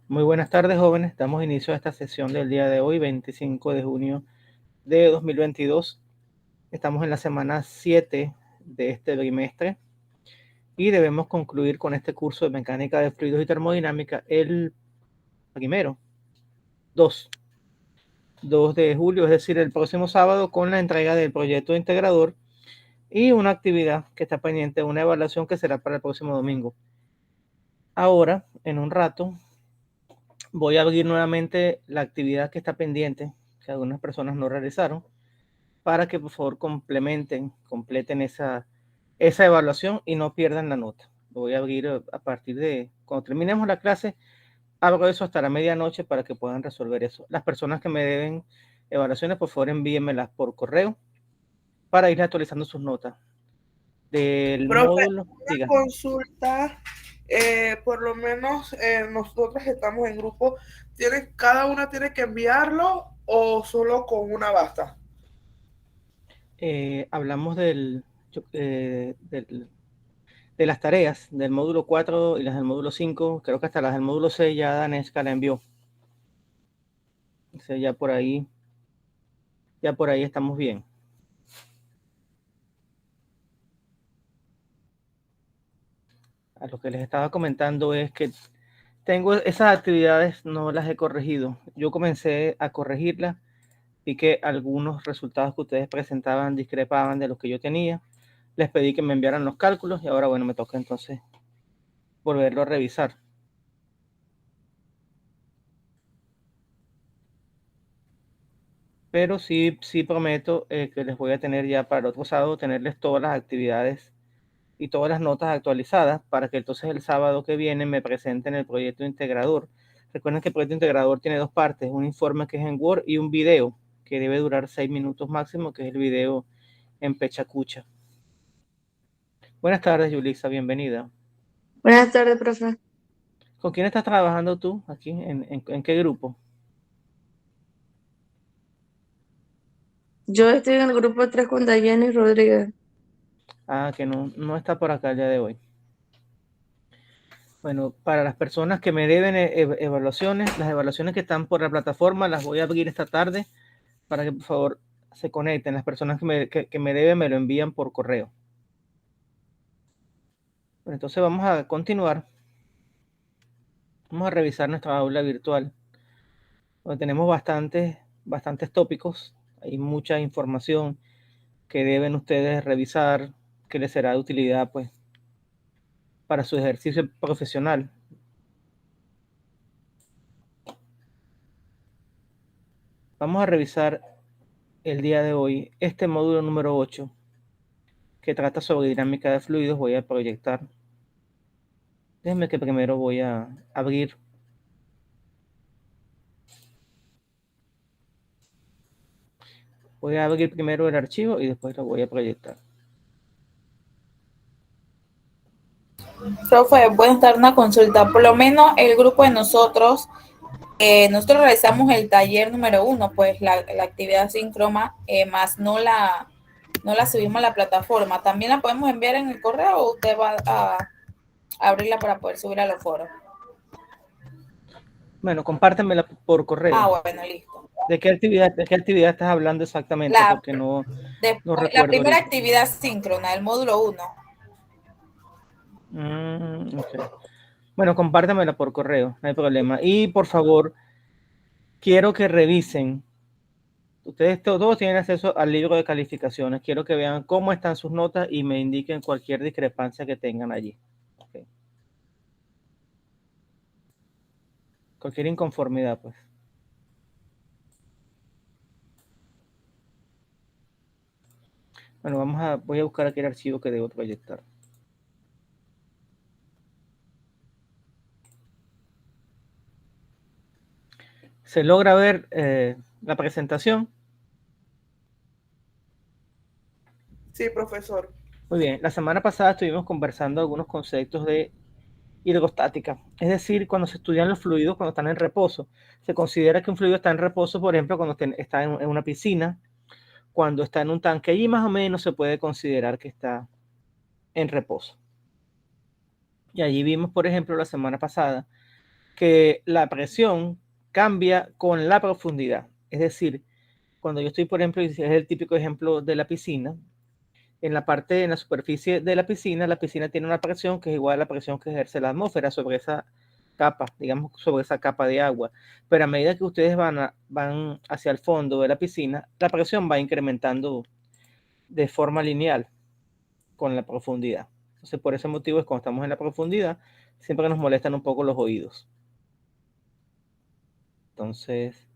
Muy buenas tardes, jóvenes. Damos inicio a esta sesión del día de hoy, 25 de junio de 2022. Estamos en la semana 7 de este trimestre y debemos concluir con este curso de mecánica de fluidos y termodinámica el primero, 2 de julio, es decir, el próximo sábado, con la entrega del proyecto integrador y una actividad que está pendiente, una evaluación que será para el próximo domingo. Ahora, en un rato, voy a abrir nuevamente la actividad que está pendiente, que algunas personas no realizaron, para que por favor completen esa evaluación y no pierdan la nota. Lo voy a abrir a partir de cuando terminemos la clase. Abro eso hasta la medianoche para que puedan resolver eso. Las personas que me deben evaluaciones, por favor envíenmelas por correo para ir actualizando sus notas. Del Profe, módulo, una diga. consulta, por lo menos nosotros estamos en grupo, ¿cada una tiene que enviarlo o solo con una basta? Hablamos de las tareas del módulo 4 y las del módulo 5. Creo que hasta las del módulo 6 ya Danesca la envió. O sea, ya por ahí estamos bien. A lo que les estaba comentando es que tengo esas actividades, no las he corregido. Yo comencé a corregirlas y que algunos resultados que ustedes presentaban discrepaban de los que yo tenía. Les pedí que me enviaran los cálculos y ahora, bueno, me toca entonces volverlo a revisar. Pero sí prometo que les voy a tener ya para el otro sábado, tenerles todas las actividades y todas las notas actualizadas para que entonces el sábado que viene me presenten el proyecto integrador. Recuerden que el proyecto integrador tiene dos partes, un informe que es en Word y un video que debe durar 6 minutos máximo, que es el video en Pechacucha. Buenas tardes, Yulisa, bienvenida. Buenas tardes, profe. ¿Con quién estás trabajando tú aquí? ¿En qué grupo? Yo estoy en el grupo 3 con Dayani Rodríguez. Ah, que no está por acá el día de hoy. Bueno, para las personas que me deben evaluaciones, las evaluaciones que están por la plataforma las voy a abrir esta tarde para que por favor se conecten. Las personas que me deben me lo envían por correo. Bueno, entonces vamos a continuar. Vamos a revisar nuestra aula virtual, donde tenemos bastantes tópicos. Hay mucha información que deben ustedes revisar, que les será de utilidad pues para su ejercicio profesional. Vamos a revisar el día de hoy este módulo número 8 que trata sobre dinámica de fluidos. Voy a proyectar. Déjenme que primero voy a abrir. Voy a abrir primero el archivo y después lo voy a proyectar. Profe, puede estar una consulta. Por lo menos el grupo de nosotros, nosotros realizamos el taller número 1, pues la actividad síncrona, más no la subimos a la plataforma. ¿También la podemos enviar en el correo o usted va a abrirla para poder subir a los foros? Bueno, compártemela por correo. Ah, bueno, listo. ¿De qué actividad estás hablando exactamente? Porque no la recuerdo primera ahorita. actividad síncrona, el módulo 1. Okay. Bueno, compártamela por correo, no hay problema. Y por favor, quiero que revisen. Ustedes todos tienen acceso al libro de calificaciones. Quiero que vean cómo están sus notas y me indiquen cualquier discrepancia que tengan allí. Okay. Cualquier inconformidad, pues. Bueno, voy a buscar aquí el archivo que debo proyectar. ¿Se logra ver la presentación? Sí, profesor. Muy bien, la semana pasada estuvimos conversando algunos conceptos de hidrostática, es decir, cuando se estudian los fluidos cuando están en reposo. Se considera que un fluido está en reposo, por ejemplo, cuando está en una piscina, cuando está en un tanque, allí más o menos se puede considerar que está en reposo. Y allí vimos, por ejemplo, la semana pasada, que la presión cambia con la profundidad. Es decir, cuando yo estoy, por ejemplo, es el típico ejemplo de la piscina, en la superficie de la piscina tiene una presión que es igual a la presión que ejerce la atmósfera sobre esa capa, digamos, sobre esa capa de agua. Pero a medida que ustedes van hacia el fondo de la piscina, la presión va incrementando de forma lineal con la profundidad. Entonces, por ese motivo es cuando estamos en la profundidad, siempre nos molestan un poco los oídos. Entonces,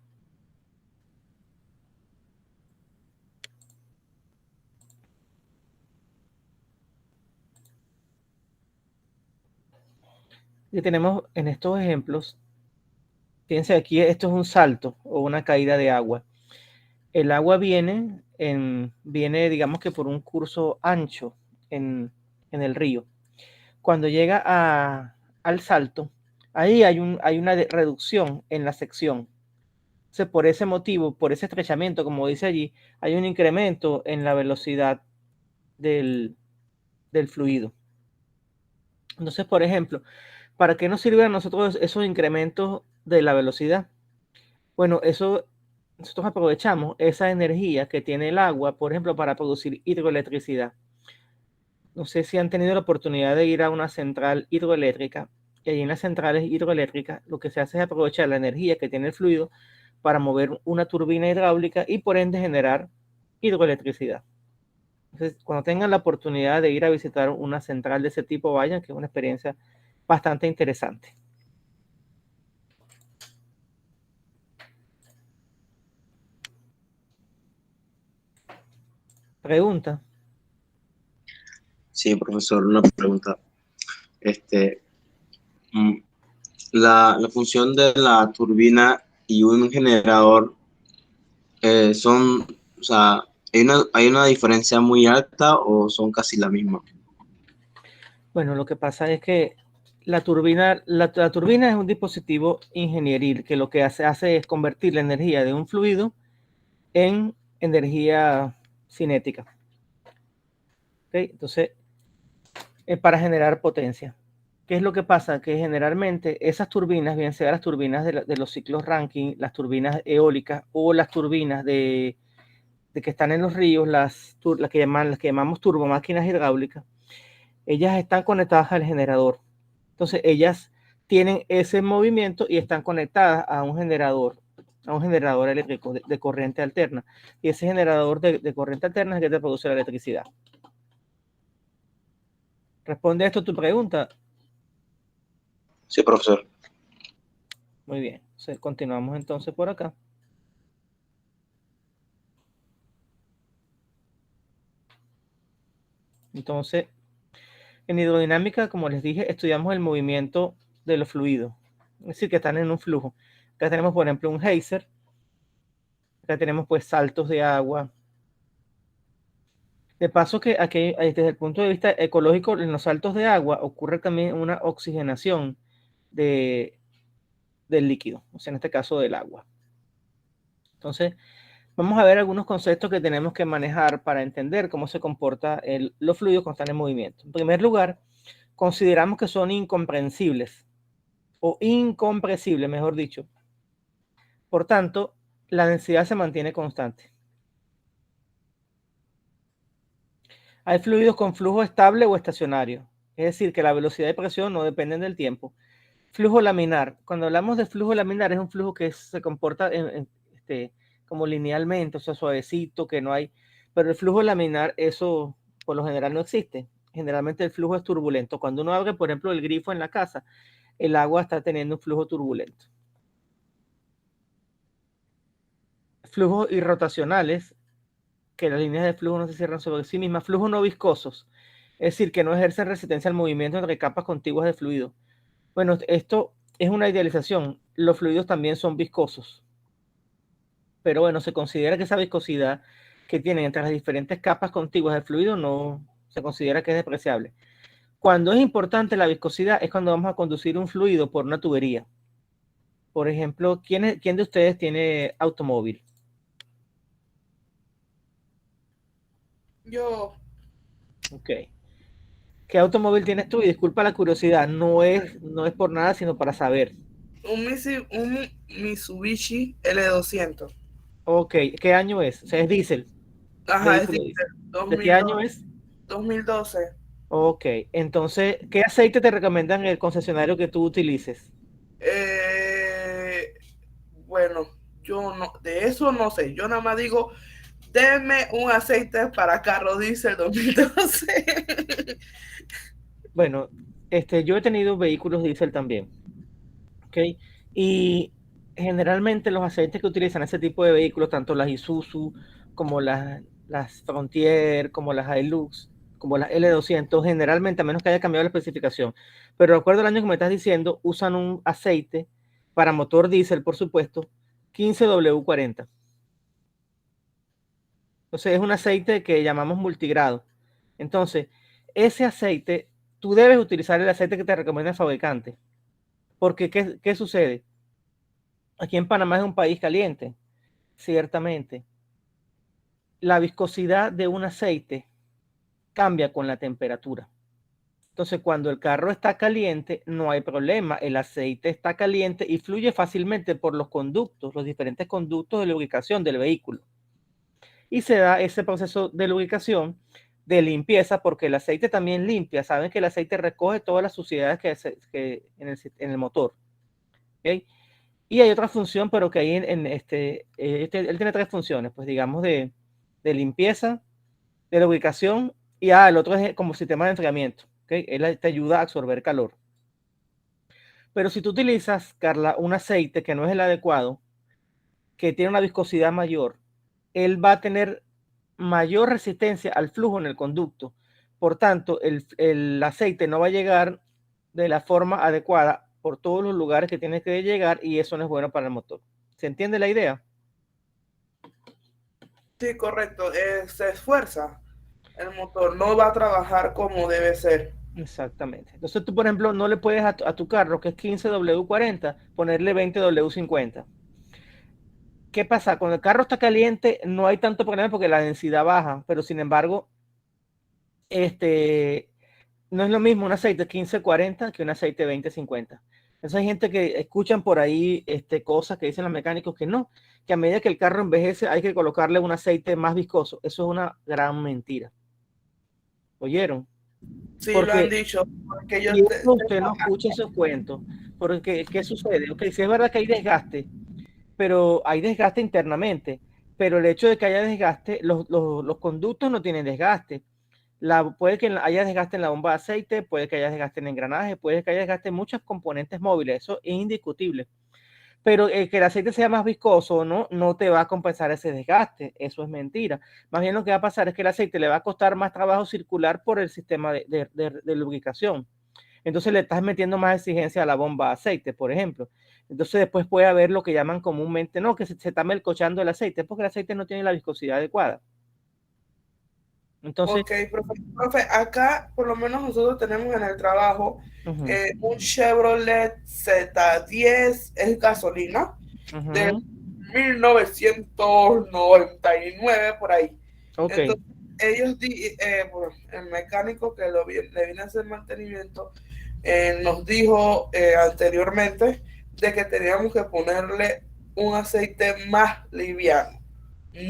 y tenemos en estos ejemplos, fíjense aquí, esto es un salto o una caída de agua. El agua viene, digamos que por un curso ancho en el río. Cuando llega al salto, ahí hay una reducción en la sección. Entonces, por ese motivo, por ese estrechamiento, como dice allí, hay un incremento en la velocidad del fluido. Entonces, por ejemplo, ¿para qué nos sirven a nosotros esos incrementos de la velocidad? Bueno, nosotros aprovechamos esa energía que tiene el agua, por ejemplo, para producir hidroelectricidad. No sé si han tenido la oportunidad de ir a una central hidroeléctrica, y allí en las centrales hidroeléctricas lo que se hace es aprovechar la energía que tiene el fluido para mover una turbina hidráulica y por ende generar hidroelectricidad. Entonces, cuando tengan la oportunidad de ir a visitar una central de ese tipo, vayan, que es una experiencia bastante interesante. Pregunta. Sí, profesor, una pregunta. La función de la turbina y un generador o sea, ¿hay una diferencia muy alta o son casi la misma? Bueno, lo que pasa es que la turbina es un dispositivo ingenieril que lo que hace es convertir la energía de un fluido en energía cinética. ¿Okay? Entonces, para generar potencia. ¿Qué es lo que pasa? Que generalmente esas turbinas, bien sea las turbinas de los ciclos Rankine, las turbinas eólicas o las turbinas de que están en los ríos, las que llamamos turbomáquinas hidráulicas, ellas están conectadas al generador. Entonces, ellas tienen ese movimiento y están conectadas a un generador eléctrico de corriente alterna. Y ese generador de corriente alterna es el que te produce la electricidad. ¿Responde esto a tu pregunta? Sí, profesor. Muy bien. Entonces, continuamos entonces por acá. Entonces, en hidrodinámica, como les dije, estudiamos el movimiento de los fluidos. Es decir, que están en un flujo. Acá tenemos, por ejemplo, un geyser. Acá tenemos, pues, saltos de agua. De paso que aquí, desde el punto de vista ecológico, en los saltos de agua ocurre también una oxigenación del líquido, o sea, en este caso del agua. Entonces, vamos a ver algunos conceptos que tenemos que manejar para entender cómo se comportan los fluidos cuando están en movimiento. En primer lugar, consideramos que son incomprensibles o incompresibles, mejor dicho. Por tanto, la densidad se mantiene constante. Hay fluidos con flujo estable o estacionario, es decir, que la velocidad y presión no dependen del tiempo. Flujo laminar. Cuando hablamos de flujo laminar, es un flujo que se comporta como linealmente, o sea, suavecito, que no hay. Pero el flujo laminar, eso por lo general no existe. Generalmente el flujo es turbulento. Cuando uno abre, por ejemplo, el grifo en la casa, el agua está teniendo un flujo turbulento. Flujos irrotacionales, que las líneas de flujo no se cierran sobre sí mismas. Flujos no viscosos, es decir, que no ejercen resistencia al movimiento entre capas contiguas de fluido. Bueno, esto es una idealización. Los fluidos también son viscosos. Pero bueno, se considera que esa viscosidad que tienen entre las diferentes capas contiguas del fluido no se considera que es despreciable. Cuando es importante la viscosidad es cuando vamos a conducir un fluido por una tubería. Por ejemplo, ¿quién de ustedes tiene automóvil? Yo. Ok. ¿Qué automóvil tienes tú? Y disculpa la curiosidad, no es por nada, sino para saber. Un Mitsubishi L200. Ok, ¿qué año es? O sea, es diésel, Ajá, es vehículo diesel, diésel. ¿De qué 2002, año es? 2012. Ok, entonces, ¿qué aceite te recomiendan el concesionario que tú utilices? Eh, bueno, yo no, de eso no sé. Yo nada más digo, denme un aceite para carro diésel 2012. Bueno, yo he tenido vehículos diésel también, ¿ok? Y generalmente los aceites que utilizan ese tipo de vehículos, tanto las Isuzu como las Frontier, como las Hilux, como las L200, generalmente, a menos que haya cambiado la especificación, pero de acuerdo al año que me estás diciendo, usan un aceite para motor diésel, por supuesto, 15W40. Entonces es un aceite que llamamos multigrado. Entonces, ese aceite, tú debes utilizar el aceite que te recomienda el fabricante. Porque, ¿qué sucede? Aquí en Panamá es un país caliente, ciertamente. La viscosidad de un aceite cambia con la temperatura. Entonces, cuando el carro está caliente, no hay problema. El aceite está caliente y fluye fácilmente por los conductos, los diferentes conductos de lubricación del vehículo. Y se da ese proceso de lubricación, de limpieza, porque el aceite también limpia. Saben que el aceite recoge todas las suciedades que en el motor. ¿Okay? Y hay otra función, pero que ahí él tiene tres funciones, pues digamos de limpieza, de lubricación, y el otro es como sistema de enfriamiento. ¿Okay? Él te ayuda a absorber calor. Pero si tú utilizas, Carla, un aceite que no es el adecuado, que tiene una viscosidad mayor, él va a tener mayor resistencia al flujo en el conducto. Por tanto, el aceite no va a llegar de la forma adecuada por todos los lugares que tiene que llegar y eso no es bueno para el motor. ¿Se entiende la idea? Sí, correcto. Se esfuerza. El motor no va a trabajar como debe ser. Exactamente. Entonces tú, por ejemplo, no le puedes a tu carro, que es 15W40, ponerle 20W50. ¿Qué pasa? Cuando el carro está caliente no hay tanto problema porque la densidad baja, pero sin embargo, no es lo mismo un aceite 1540 que un aceite 2050. Entonces hay gente que escuchan por ahí cosas que dicen los mecánicos que no, que a medida que el carro envejece hay que colocarle un aceite más viscoso. Eso es una gran mentira. ¿Oyeron? Sí, lo han Porque dicho. Porque yo si usted no escucha esos cuentos, porque ¿qué sucede? Ok, sí es verdad que hay desgaste, pero hay desgaste internamente, pero el hecho de que haya desgaste, los conductos no tienen desgaste. Puede que haya desgaste en la bomba de aceite, puede que haya desgaste en el engranaje, puede que haya desgaste en muchos componentes móviles, eso es indiscutible. Pero que el aceite sea más viscoso no te va a compensar ese desgaste, eso es mentira. Más bien lo que va a pasar es que el aceite le va a costar más trabajo circular por el sistema de lubricación. Entonces le estás metiendo más exigencia a la bomba de aceite, por ejemplo. Entonces después puede haber lo que llaman comúnmente, no, que se está melcochando el aceite, porque el aceite no tiene la viscosidad adecuada. Entonces, Ok, profe, acá por lo menos nosotros tenemos en el trabajo un Chevrolet Z10, es gasolina, del 1999 por ahí. ok. Entonces, ellos, bueno, el mecánico que le viene a hacer mantenimiento, nos dijo anteriormente de que teníamos que ponerle un aceite más liviano,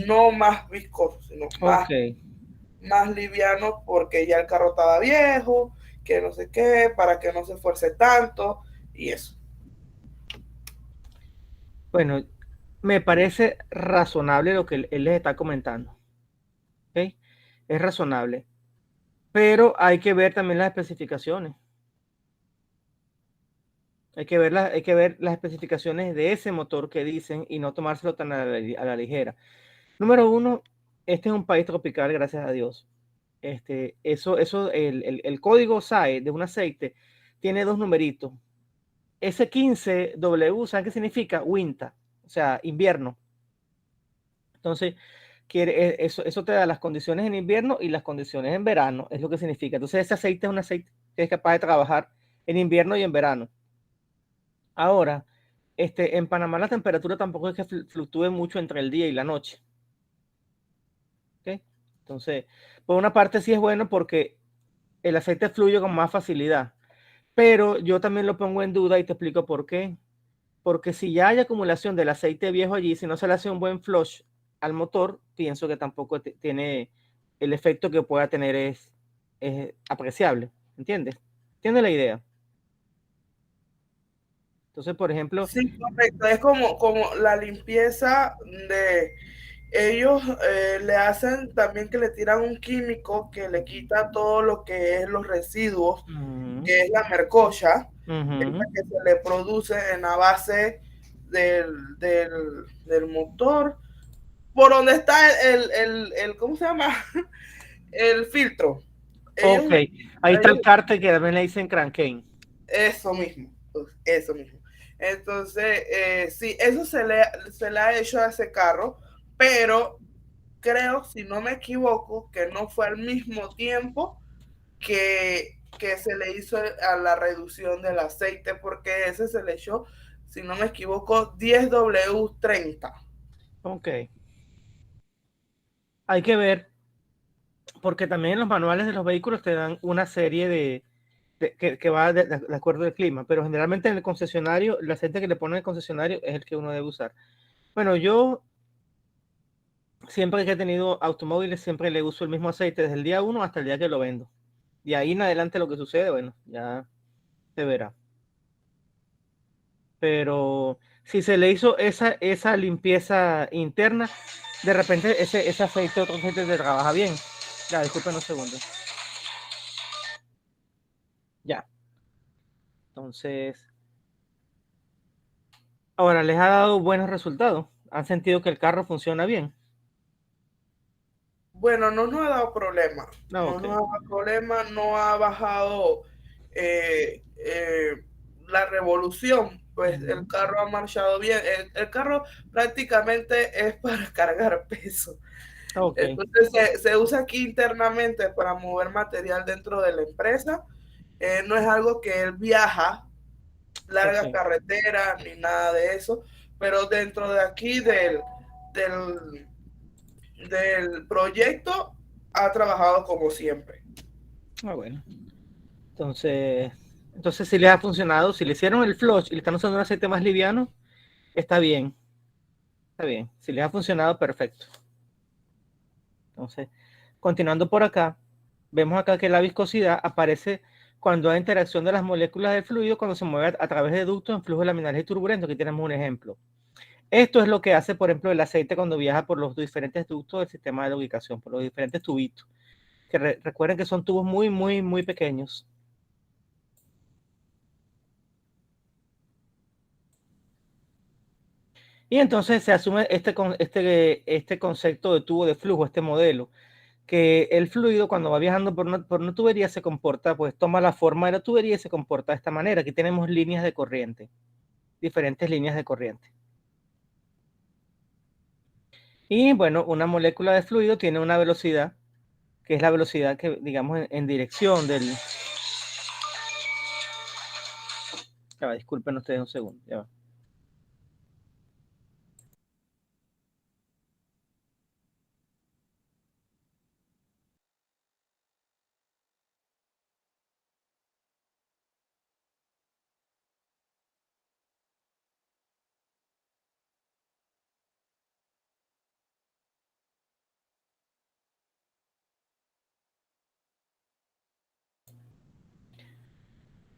no más viscoso, sino más liviano porque ya el carro estaba viejo, que no sé qué, para que no se esfuerce tanto y eso. Bueno, me parece razonable lo que él les está comentando. ¿Okay? Es razonable. Pero hay que ver también las especificaciones. Hay que ver las especificaciones de ese motor que dicen y no tomárselo tan a la ligera. Número uno, este es un país tropical, gracias a Dios. El código SAE de un aceite tiene dos numeritos. Ese 15W, ¿saben qué significa? Winter, o sea, invierno. Entonces, eso te da las condiciones en invierno y las condiciones en verano, es lo que significa. Entonces, ese aceite es un aceite que es capaz de trabajar en invierno y en verano. Ahora, en Panamá la temperatura tampoco es que fluctúe mucho entre el día y la noche. ¿Okay? Entonces, por una parte sí es bueno porque el aceite fluye con más facilidad, pero yo también lo pongo en duda y te explico por qué. porque si ya hay acumulación del aceite viejo allí, si no se le hace un buen flush al motor, pienso que tampoco tiene el efecto que pueda tener es apreciable, ¿entiendes? ¿Entiendes la idea? Entonces, por ejemplo... Sí, correcto. Es como la limpieza de... Ellos le hacen también que le tiran un químico que le quita todo lo que es los residuos, que es la mercocha, es la que se le produce en la base del motor, por donde está el ¿cómo se llama? El filtro. Ellos, ok, ahí está el cárter que también le dicen crankcase. Eso mismo. Entonces, sí, eso se le ha hecho a ese carro, pero creo, si no me equivoco, que no fue al mismo tiempo que se le hizo a la reducción del aceite, porque ese se le echó, si no me equivoco, 10W30. Ok. Hay que ver, porque también en los manuales de los vehículos te dan una serie que va de acuerdo al clima, pero generalmente en el concesionario, el aceite que le ponen el concesionario es el que uno debe usar. Bueno, yo siempre que he tenido automóviles, siempre le uso el mismo aceite desde el día 1 hasta el día que lo vendo. Y ahí en adelante lo que sucede, bueno, ya se verá. Pero si se le hizo esa limpieza interna, de repente ese aceite, otro aceite te trabaja bien. Ya, disculpen un segundo. Ya. Entonces, ahora les ha dado buenos resultados. ¿Han sentido que el carro funciona bien? Bueno, no nos ha dado problema. No, okay. No nos ha dado problema, no ha bajado la revolución. Pues el carro ha marchado bien. El carro prácticamente es para cargar peso. Okay. Entonces se usa aquí internamente para mover material dentro de la empresa. No es algo que él viaja largas carreteras ni nada de eso, pero dentro de aquí del proyecto ha trabajado como siempre. Ah, bueno. Entonces si les ha funcionado, si le hicieron el flush y le están usando un aceite más liviano, está bien. Está bien. Si les ha funcionado, perfecto. Entonces, continuando por acá, vemos acá que la viscosidad aparece cuando hay interacción de las moléculas del fluido cuando se mueve a través de ductos en flujos laminares y turbulentos. Aquí tenemos un ejemplo. Esto es lo que hace, por ejemplo, el aceite cuando viaja por los diferentes ductos del sistema de lubricación, por los diferentes tubitos. Que recuerden que son tubos muy, muy, muy pequeños. Y entonces se asume este concepto de tubo de flujo, este modelo, que el fluido cuando va viajando por una tubería se comporta, pues toma la forma de la tubería y se comporta de esta manera. Aquí tenemos líneas de corriente, diferentes líneas de corriente. Y bueno, una molécula de fluido tiene una velocidad, que es la velocidad que, digamos, en dirección del... Ya va, disculpen ustedes un segundo, ya va.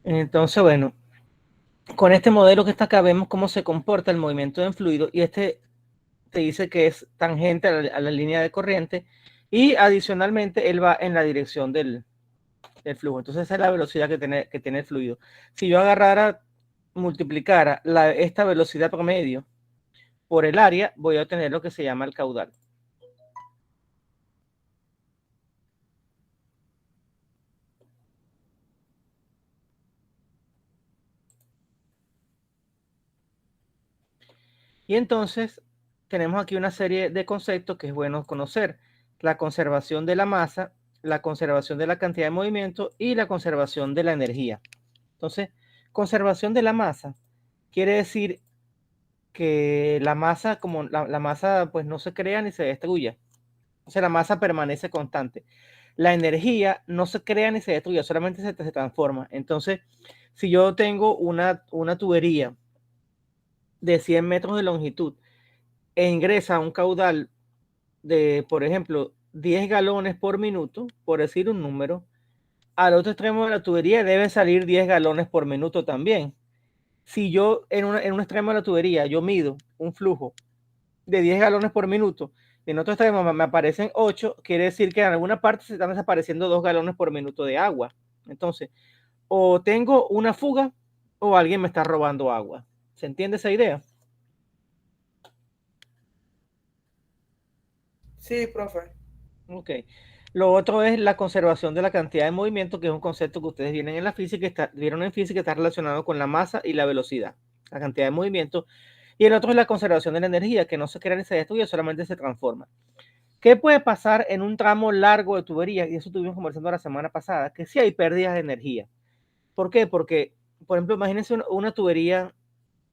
Entonces, bueno, con este modelo que está acá vemos cómo se comporta el movimiento del fluido y este te dice que es tangente a la línea de corriente y adicionalmente él va en la dirección del flujo. Entonces esa es la velocidad que tiene el fluido. Si yo multiplicara esta velocidad promedio por el área, voy a obtener lo que se llama el caudal. Y entonces tenemos aquí una serie de conceptos que es bueno conocer. La conservación de la masa, la conservación de la cantidad de movimiento y la conservación de la energía. Entonces, conservación de la masa quiere decir que la masa, como la masa pues no se crea ni se destruye. O sea, la masa permanece constante. La energía no se crea ni se destruye, solamente se transforma. Entonces, si yo tengo una tubería de 100 metros de longitud e ingresa a un caudal de, por ejemplo, 10 galones por minuto, por decir un número, al otro extremo de la tubería debe salir 10 galones por minuto también. Si yo en un extremo de la tubería yo mido un flujo de 10 galones por minuto, en otro extremo me aparecen 8, quiere decir que en alguna parte se están desapareciendo 2 galones por minuto de agua. Entonces, o tengo una fuga o alguien me está robando agua. ¿Se entiende esa idea? Sí, profe. Ok. Lo otro es la conservación de la cantidad de movimiento, que es un concepto que ustedes vieron en física, está relacionado con la masa y la velocidad, la cantidad de movimiento. Y el otro es la conservación de la energía, que no se crea ni se destruye, solamente se transforma. ¿Qué puede pasar en un tramo largo de tubería? Y eso estuvimos conversando la semana pasada, que sí hay pérdidas de energía. ¿Por qué? Porque, por ejemplo, imagínense una tubería,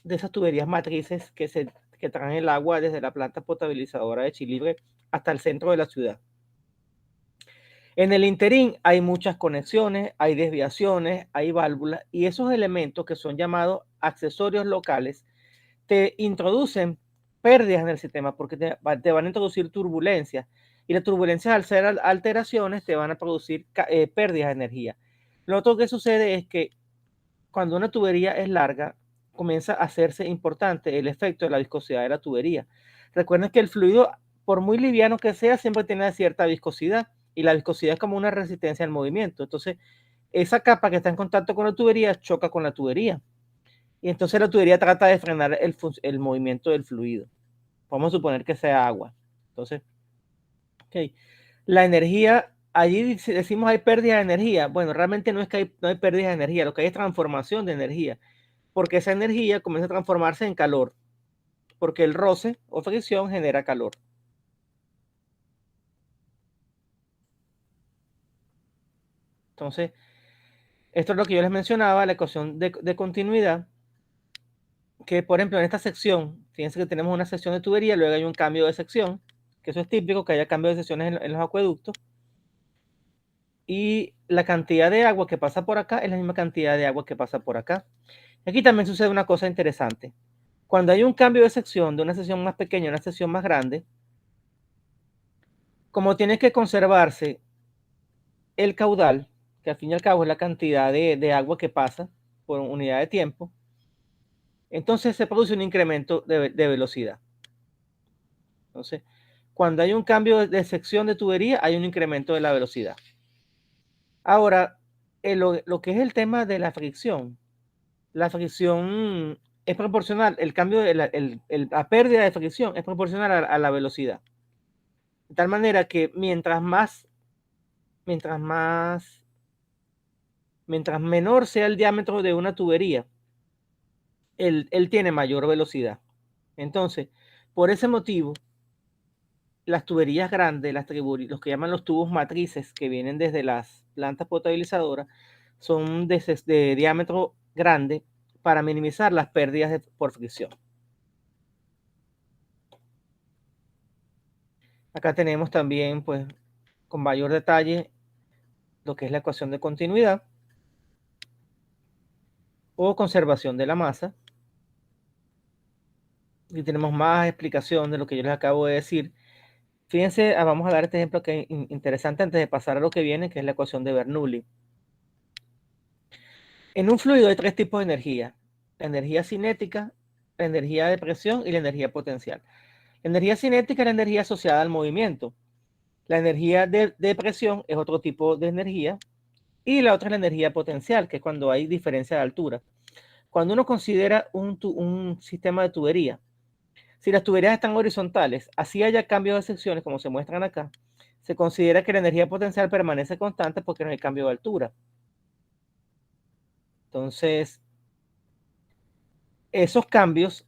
de esas tuberías matrices que traen el agua desde la planta potabilizadora de Chilibre hasta el centro de la ciudad. En el interín hay muchas conexiones, hay desviaciones, hay válvulas, y esos elementos que son llamados accesorios locales te introducen pérdidas en el sistema porque te van a introducir turbulencias, y las turbulencias, al ser alteraciones, te van a producir pérdidas de energía. Lo otro que sucede es que cuando una tubería es larga, comienza a hacerse importante el efecto de la viscosidad de la tubería. Recuerden que el fluido, por muy liviano que sea, siempre tiene cierta viscosidad, y la viscosidad es como una resistencia al movimiento. Entonces, esa capa que está en contacto con la tubería choca con la tubería, y entonces la tubería trata de frenar el movimiento del fluido. Vamos a suponer que sea agua. Entonces, okay. La energía, allí decimos hay pérdida de energía. Bueno, realmente no es que no hay pérdida de energía, lo que hay es transformación de energía, porque esa energía comienza a transformarse en calor, porque el roce o fricción genera calor. Entonces, esto es lo que yo les mencionaba, la ecuación de continuidad, que por ejemplo en esta sección, fíjense que tenemos una sección de tubería, luego hay un cambio de sección, que eso es típico, que haya cambio de secciones en los acueductos, y la cantidad de agua que pasa por acá es la misma cantidad de agua que pasa por acá. Aquí también sucede una cosa interesante. Cuando hay un cambio de sección, de una sección más pequeña a una sección más grande, como tiene que conservarse el caudal, que al fin y al cabo es la cantidad de agua que pasa por unidad de tiempo, entonces se produce un incremento de velocidad. Entonces, cuando hay un cambio de sección de tubería, hay un incremento de la velocidad. Ahora, lo que es el tema de la fricción es proporcional, el cambio de la pérdida de fricción es proporcional a la velocidad. De tal manera que mientras menor sea el diámetro de una tubería, él tiene mayor velocidad. Entonces, por ese motivo, las tuberías grandes, los que llaman los tubos matrices, que vienen desde las plantas potabilizadoras, son de diámetro grande para minimizar las pérdidas por fricción. Acá tenemos también, pues, con mayor detalle, lo que es la ecuación de continuidad o conservación de la masa. Y tenemos más explicación de lo que yo les acabo de decir. Fíjense, vamos a dar este ejemplo que es interesante antes de pasar a lo que viene, que es la ecuación de Bernoulli. En un fluido hay tres tipos de energía: la energía cinética, la energía de presión y la energía potencial. La energía cinética es la energía asociada al movimiento. La energía de presión es otro tipo de energía, y la otra es la energía potencial, que es cuando hay diferencia de altura. Cuando uno considera un sistema de tubería, si las tuberías están horizontales, así haya cambios de secciones como se muestran acá, se considera que la energía potencial permanece constante porque no hay cambio de altura. Entonces, esos cambios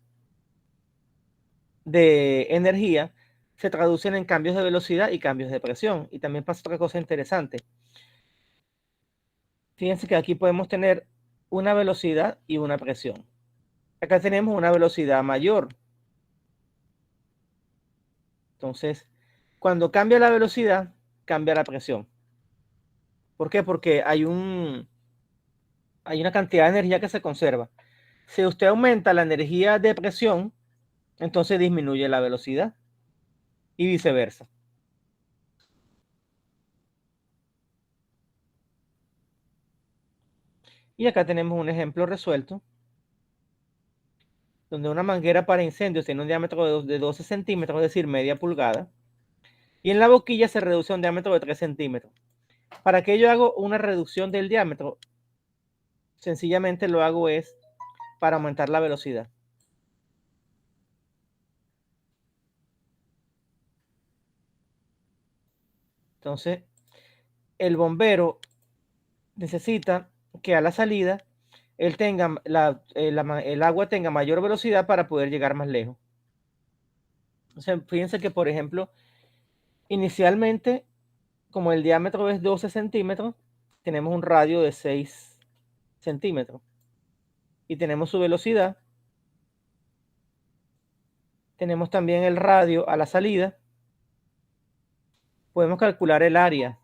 de energía se traducen en cambios de velocidad y cambios de presión. Y también pasa otra cosa interesante. Fíjense que aquí podemos tener una velocidad y una presión. Acá tenemos una velocidad mayor. Entonces, cuando cambia la velocidad, cambia la presión. ¿Por qué? Porque hay una cantidad de energía que se conserva. Si usted aumenta la energía de presión, entonces disminuye la velocidad y viceversa. Y acá tenemos un ejemplo resuelto, donde una manguera para incendios tiene un diámetro de 12 centímetros, es decir, media pulgada, y en la boquilla se reduce a un diámetro de 3 centímetros. ¿Para qué yo hago una reducción del diámetro? Sencillamente lo hago es para aumentar la velocidad. Entonces, el bombero necesita que a la salida él tenga el agua tenga mayor velocidad para poder llegar más lejos. O sea, fíjense que, por ejemplo, inicialmente, como el diámetro es 12 centímetros, tenemos un radio de 6 centímetros. Y tenemos su velocidad. Tenemos también el radio a la salida. Podemos calcular el área.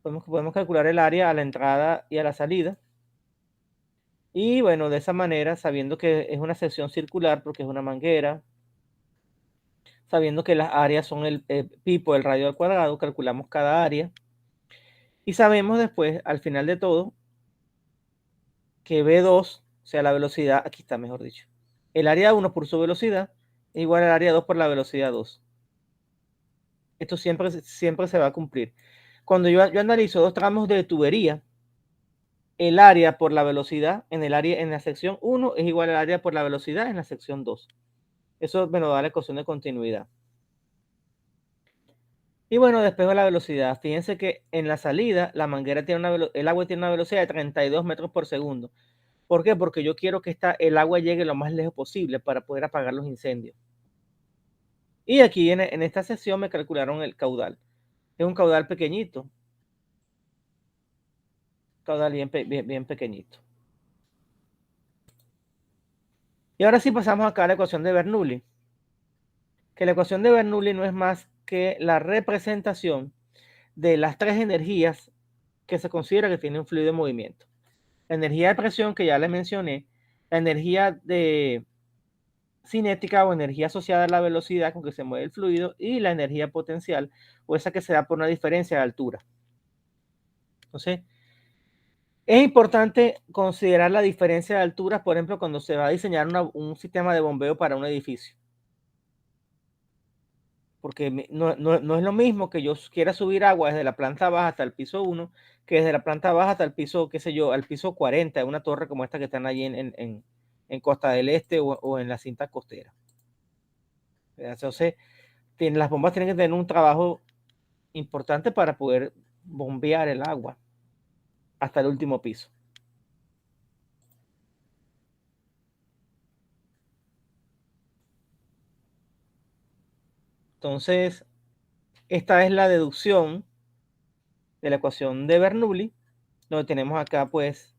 Podemos calcular el área a la entrada y a la salida. Y bueno, de esa manera, sabiendo que es una sección circular porque es una manguera, sabiendo que las áreas son el pipo del radio al cuadrado, calculamos cada área. Y sabemos después, al final de todo, que V2, o sea, la velocidad, aquí está mejor dicho, el área 1 por su velocidad es igual al área 2 por la velocidad 2. Esto siempre se va a cumplir. Cuando yo analizo dos tramos de tubería, el área por la velocidad en la sección 1 es igual al área por la velocidad en la sección 2. Eso me lo da la ecuación de continuidad. Y bueno, después de la velocidad, fíjense que en la salida la manguera tiene el agua tiene una velocidad de 32 metros por segundo. ¿Por qué? Porque yo quiero que el agua llegue lo más lejos posible para poder apagar los incendios. Y aquí en esta sección me calcularon el caudal. Es un caudal pequeñito. Caudal bien pequeñito. Y ahora sí pasamos acá a la ecuación de Bernoulli. Que la ecuación de Bernoulli no es más que la representación de las tres energías que se considera que tiene un fluido en movimiento. La energía de presión, que ya les mencioné, la energía de cinética o energía asociada a la velocidad con que se mueve el fluido, y la energía potencial, o esa que se da por una diferencia de altura. Entonces, es importante considerar la diferencia de alturas, por ejemplo, cuando se va a diseñar un sistema de bombeo para un edificio. Porque no es lo mismo que yo quiera subir agua desde la planta baja hasta el piso 1, que desde la planta baja hasta el piso, qué sé yo, al piso 40, de una torre como esta que están allí en Costa del Este o en la cinta costera. Entonces, las bombas tienen que tener un trabajo importante para poder bombear el agua hasta el último piso. Entonces, esta es la deducción de la ecuación de Bernoulli, donde tenemos acá pues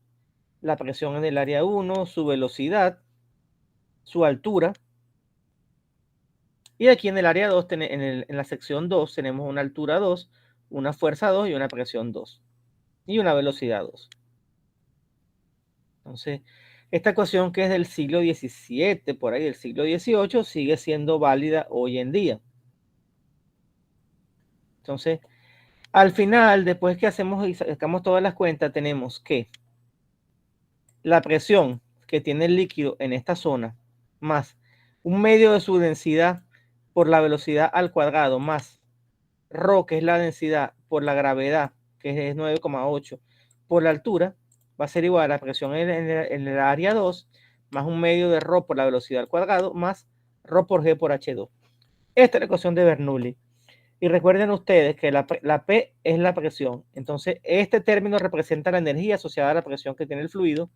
la presión en el área 1, su velocidad, su altura. Y aquí en el área 2, en la sección 2, tenemos una altura 2, una fuerza 2 y una presión 2. Y una velocidad 2. Entonces, esta ecuación, que es del siglo XVII, por ahí del siglo XVIII, sigue siendo válida hoy en día. Entonces, al final, después que hacemos y sacamos todas las cuentas, tenemos que la presión que tiene el líquido en esta zona, más un medio de su densidad por la velocidad al cuadrado, más ρ, que es la densidad, por la gravedad, que es 9,8, por la altura, va a ser igual a la presión en el área 2, más un medio de ρ por la velocidad al cuadrado, más ρ por g por h2. Esta es la ecuación de Bernoulli. Y recuerden ustedes que la P es la presión. Entonces, este término representa la energía asociada a la presión que tiene el fluido.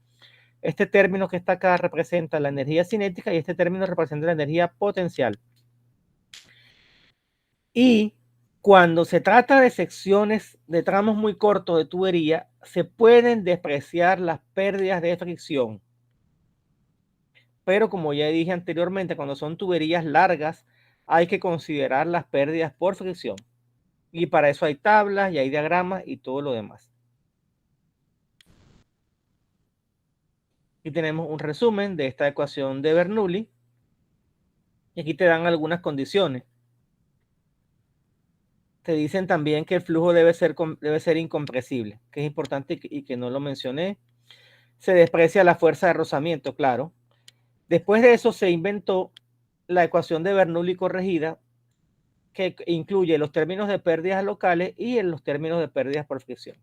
Este término que está acá representa la energía cinética y este término representa la energía potencial. Y cuando se trata de secciones de tramos muy cortos de tubería, se pueden despreciar las pérdidas de fricción. Pero como ya dije anteriormente, cuando son tuberías largas, hay que considerar las pérdidas por fricción. Y para eso hay tablas y hay diagramas y todo lo demás. Aquí tenemos un resumen de esta ecuación de Bernoulli. Y aquí te dan algunas condiciones. Te dicen también que el flujo debe ser incompresible, que es importante y que no lo mencioné. Se desprecia la fuerza de rozamiento, claro. Después de eso se inventó la ecuación de Bernoulli corregida, que incluye los términos de pérdidas locales y los términos de pérdidas por fricción.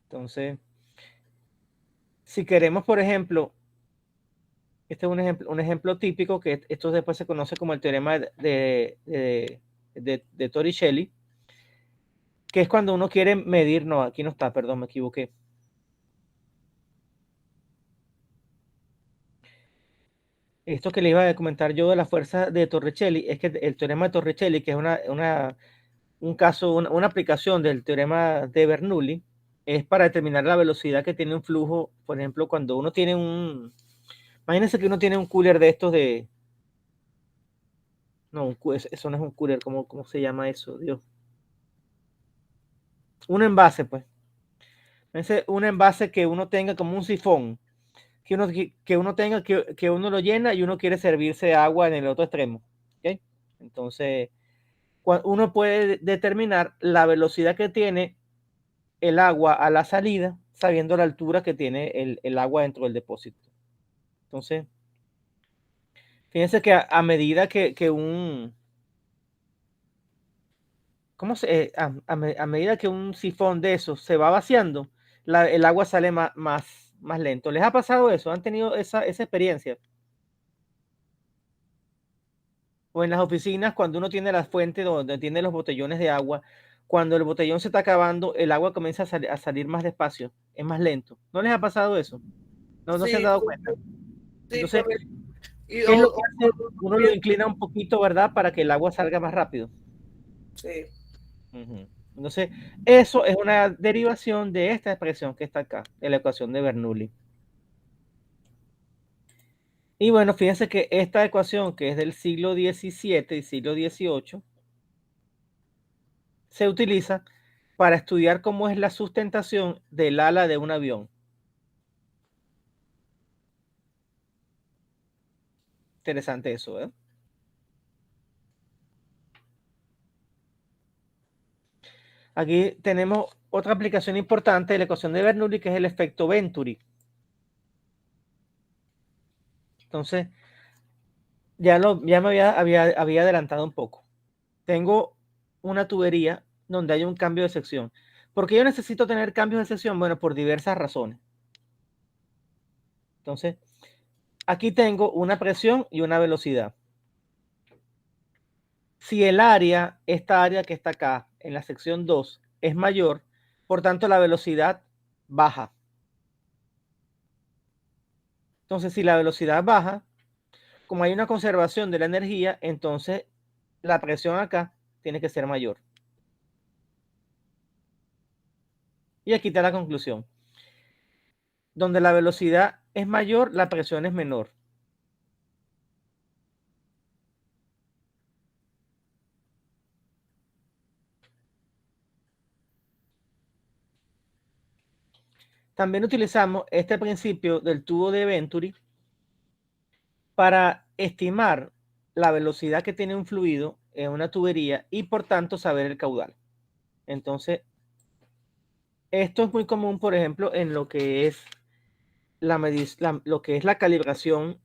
Entonces, si queremos, por ejemplo, este es un ejemplo típico, que esto después se conoce como el teorema de Torricelli, que es cuando uno quiere medir, no, aquí no está, perdón, me equivoqué. Esto que le iba a comentar yo de la fuerza de Torricelli, es que el teorema de Torricelli, que es un caso, una aplicación del teorema de Bernoulli, es para determinar la velocidad que tiene un flujo. Por ejemplo, cuando uno tiene imagínense que uno tiene un cooler de estos de, no, eso no es un cooler, ¿cómo se llama eso? Dios. Un envase, pues. Un envase que uno tenga como un sifón, que uno tenga, que uno lo llena y uno quiere servirse agua en el otro extremo. ¿Okay? Entonces, uno puede determinar la velocidad que tiene el agua a la salida, sabiendo la altura que tiene el agua dentro del depósito. Entonces, fíjense que a medida que un... a medida que un sifón de esos se va vaciando, el agua sale más lento. ¿Les ha pasado eso? ¿Han tenido esa experiencia? O en las oficinas, cuando uno tiene la fuente donde tiene los botellones de agua, cuando el botellón se está acabando, el agua comienza a salir más despacio, es más lento. ¿No les ha pasado eso? ¿No Sí, se han dado cuenta? sí, Entonces, y ¿qué es lo que hace? Uno lo inclina un poquito, ¿verdad? Para que el agua salga más rápido. sí. Entonces, eso es una derivación de esta expresión que está acá, de la ecuación de Bernoulli. Y bueno, fíjense que esta ecuación, que es del siglo XVII y siglo XVIII, se utiliza para estudiar cómo es la sustentación del ala de un avión. Interesante eso, ¿eh? Aquí tenemos otra aplicación importante de la ecuación de Bernoulli, que es el efecto Venturi. Entonces, ya me había adelantado un poco. Tengo una tubería donde hay un cambio de sección. ¿Por qué yo necesito tener cambios de sección? Bueno, por diversas razones. Entonces, aquí tengo una presión y una velocidad. Si el área, esta área que está acá en la sección 2, es mayor, por tanto la velocidad baja. Entonces, si la velocidad baja, como hay una conservación de la energía, entonces la presión acá tiene que ser mayor. Y aquí está la conclusión. Donde la velocidad es mayor, la presión es menor. También utilizamos este principio del tubo de Venturi para estimar la velocidad que tiene un fluido en una tubería y por tanto saber el caudal. Entonces, esto es muy común, por ejemplo, en lo que es lo que es la calibración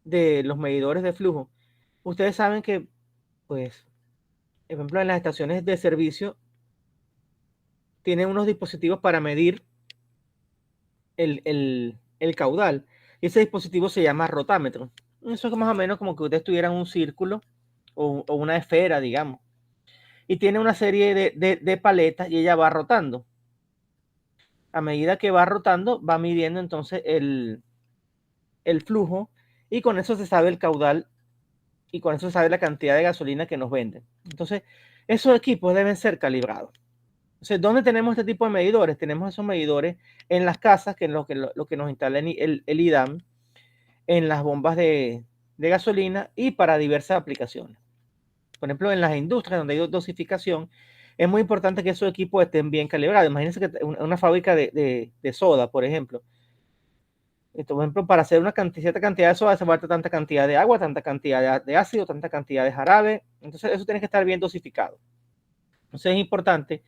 de los medidores de flujo. Ustedes saben que, pues, por ejemplo, en las estaciones de servicio tienen unos dispositivos para medir el caudal. Y ese dispositivo se llama rotámetro. Eso es más o menos como que ustedes tuvieran un círculo o una esfera, digamos. Y tiene una serie de paletas y ella va rotando. A medida que va rotando, va midiendo entonces el flujo y con eso se sabe el caudal y con eso se sabe la cantidad de gasolina que nos venden. Entonces, esos equipos deben ser calibrados. Entonces, ¿dónde tenemos este tipo de medidores? Tenemos esos medidores en las casas, que es lo que nos instala el IDAM, en las bombas de gasolina y para diversas aplicaciones. Por ejemplo, en las industrias donde hay dosificación, es muy importante que esos equipos estén bien calibrados. Imagínense que una fábrica de soda, por ejemplo. Por ejemplo, para hacer cierta cantidad de soda se falta tanta cantidad de agua, tanta cantidad de ácido, tanta cantidad de jarabe. Entonces, eso tiene que estar bien dosificado. Entonces, es importante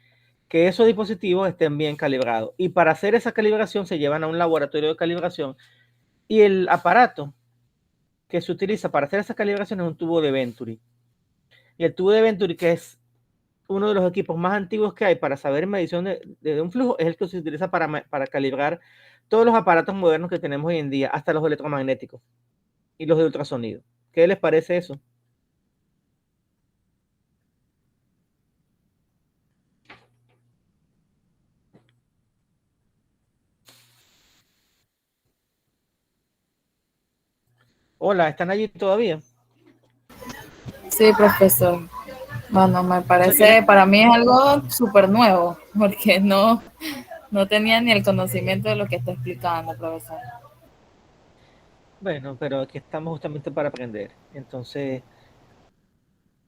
que esos dispositivos estén bien calibrados. Y para hacer esa calibración se llevan a un laboratorio de calibración. Y el aparato que se utiliza para hacer esa calibración es un tubo de Venturi. Y el tubo de Venturi, que es uno de los equipos más antiguos que hay para saber medición de un flujo, es el que se utiliza para calibrar todos los aparatos modernos que tenemos hoy en día, hasta los electromagnéticos y los de ultrasonido. ¿Qué les parece eso? Hola, ¿están allí todavía? Sí, profesor. Bueno, me parece, para mí es algo súper nuevo, porque no tenía ni el conocimiento de lo que está explicando, profesor. Bueno, pero aquí estamos justamente para aprender. Entonces,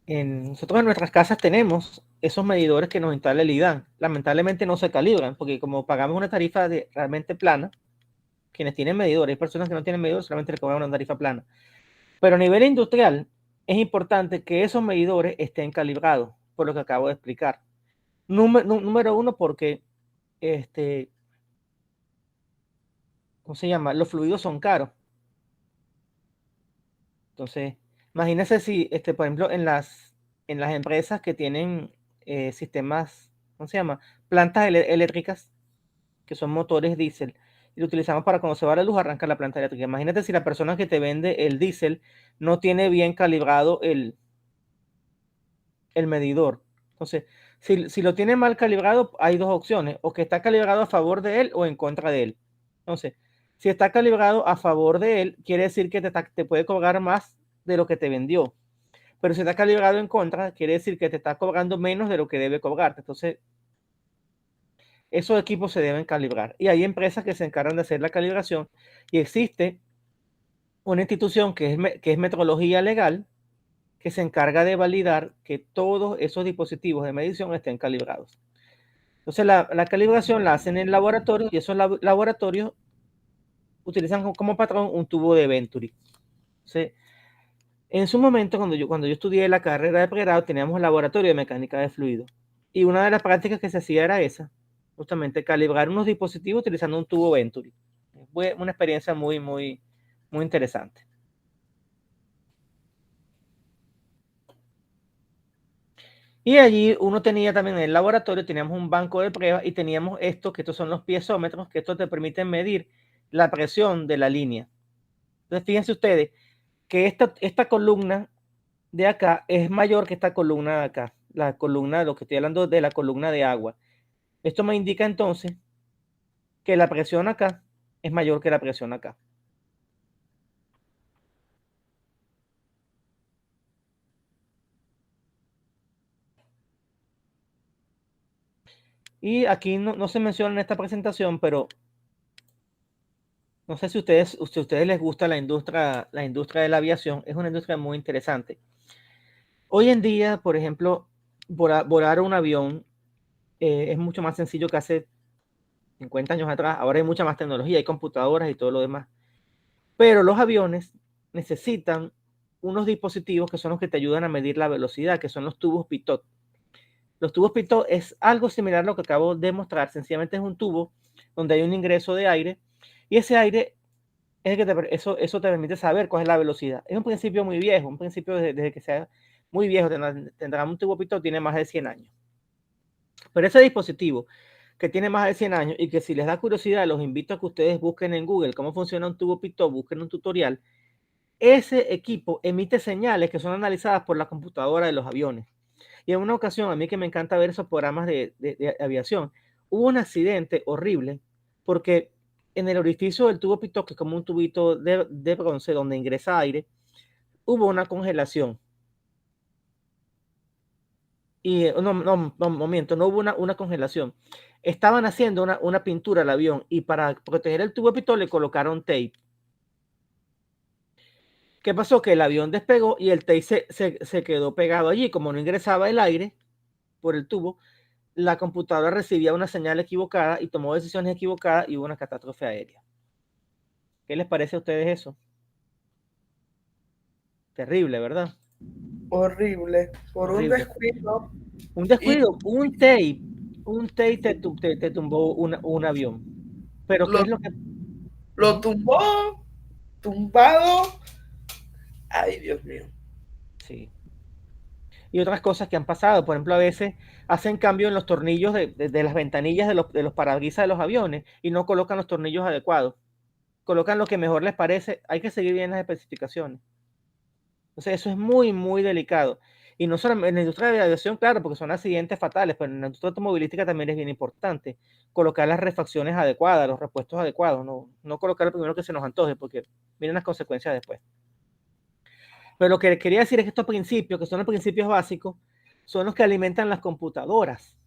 nosotros en nuestras casas tenemos esos medidores que nos instala el IDAN. Lamentablemente no se calibran, porque como pagamos una tarifa realmente plana, quienes tienen medidores, hay personas que no tienen medidores, solamente le cobran una tarifa plana. Pero a nivel industrial, es importante que esos medidores estén calibrados, por lo que acabo de explicar. Número uno, porque, ¿cómo se llama? Los fluidos son caros. Entonces, imagínense si, por ejemplo, en las empresas que tienen sistemas, ¿cómo se llama? Plantas eléctricas, que son motores diésel, y lo utilizamos para cuando se va la luz, arrancar la planta eléctrica. Imagínate si la persona que te vende el diésel no tiene bien calibrado el medidor. Entonces, si lo tiene mal calibrado, hay dos opciones, o que está calibrado a favor de él o en contra de él. Entonces, si está calibrado a favor de él, quiere decir que te puede cobrar más de lo que te vendió. Pero si está calibrado en contra, quiere decir que te está cobrando menos de lo que debe cobrarte. Entonces, esos equipos se deben calibrar. Y hay empresas que se encargan de hacer la calibración y existe una institución que es Metrología Legal, que se encarga de validar que todos esos dispositivos de medición estén calibrados. Entonces, la calibración la hacen en laboratorios y esos laboratorios utilizan como patrón un tubo de Venturi. Entonces, en su momento, cuando yo estudié la carrera de pregrado, teníamos un laboratorio de mecánica de fluidos. Y una de las prácticas que se hacía era esa, justamente calibrar unos dispositivos utilizando un tubo Venturi. Fue una experiencia muy, muy, muy interesante. Y allí uno tenía también en el laboratorio, teníamos un banco de pruebas y teníamos que estos son los piezómetros, que estos te permiten medir la presión de la línea. Entonces, fíjense ustedes que esta columna de acá es mayor que esta columna de acá, la columna, lo que estoy hablando de la columna de agua. Esto me indica entonces que la presión acá es mayor que la presión acá. Y aquí no se menciona en esta presentación, pero no sé si a ustedes les gusta la industria de la aviación. Es una industria muy interesante. Hoy en día, por ejemplo, volar un avión es mucho más sencillo que hace 50 años atrás. Ahora hay mucha más tecnología, hay computadoras y todo lo demás. Pero los aviones necesitan unos dispositivos que son los que te ayudan a medir la velocidad, que son los tubos Pitot. Los tubos Pitot es algo similar a lo que acabo de mostrar. Sencillamente es un tubo donde hay un ingreso de aire y ese aire es el que eso te permite saber cuál es la velocidad. Es un principio muy viejo, un principio desde que sea muy viejo, tendrá un tubo Pitot, tiene más de 100 años. Pero ese dispositivo que tiene más de 100 años y que si les da curiosidad, los invito a que ustedes busquen en Google cómo funciona un tubo Pitot, busquen un tutorial. Ese equipo emite señales que son analizadas por la computadora de los aviones. Y en una ocasión, a mí que me encanta ver esos programas de aviación, hubo un accidente horrible porque en el orificio del tubo Pitot, que es como un tubito de bronce donde ingresa aire, hubo una congelación. Y no hubo una congelación. Estaban haciendo una pintura al avión y para proteger el tubo Pitot le colocaron tape. ¿Qué pasó? Que el avión despegó y el tape se quedó pegado allí. Como no ingresaba el aire, por el tubo, la computadora recibía una señal equivocada y tomó decisiones equivocadas y hubo una catástrofe aérea. ¿Qué les parece a ustedes eso? Terrible, ¿verdad? Horrible. Por un Horrible. descuido. Un descuido, un tape te tumbó un avión. Pero ¿qué Lo, es lo que...? lo tumbado. Ay, Dios mío. Sí. Y otras cosas que han pasado, por ejemplo, a veces hacen cambio en los tornillos de las ventanillas de los parabrisas de los aviones y no colocan los tornillos adecuados. Colocan lo que mejor les parece. Hay que seguir bien las especificaciones. Entonces, eso es muy, muy delicado. Y no solo en la industria de la aviación, claro, porque son accidentes fatales, pero en la industria automovilística también es bien importante colocar las refacciones adecuadas, los repuestos adecuados, no colocar lo primero que se nos antoje, porque miren las consecuencias después. Pero lo que quería decir es que estos principios, que son los principios básicos, son los que alimentan las computadoras.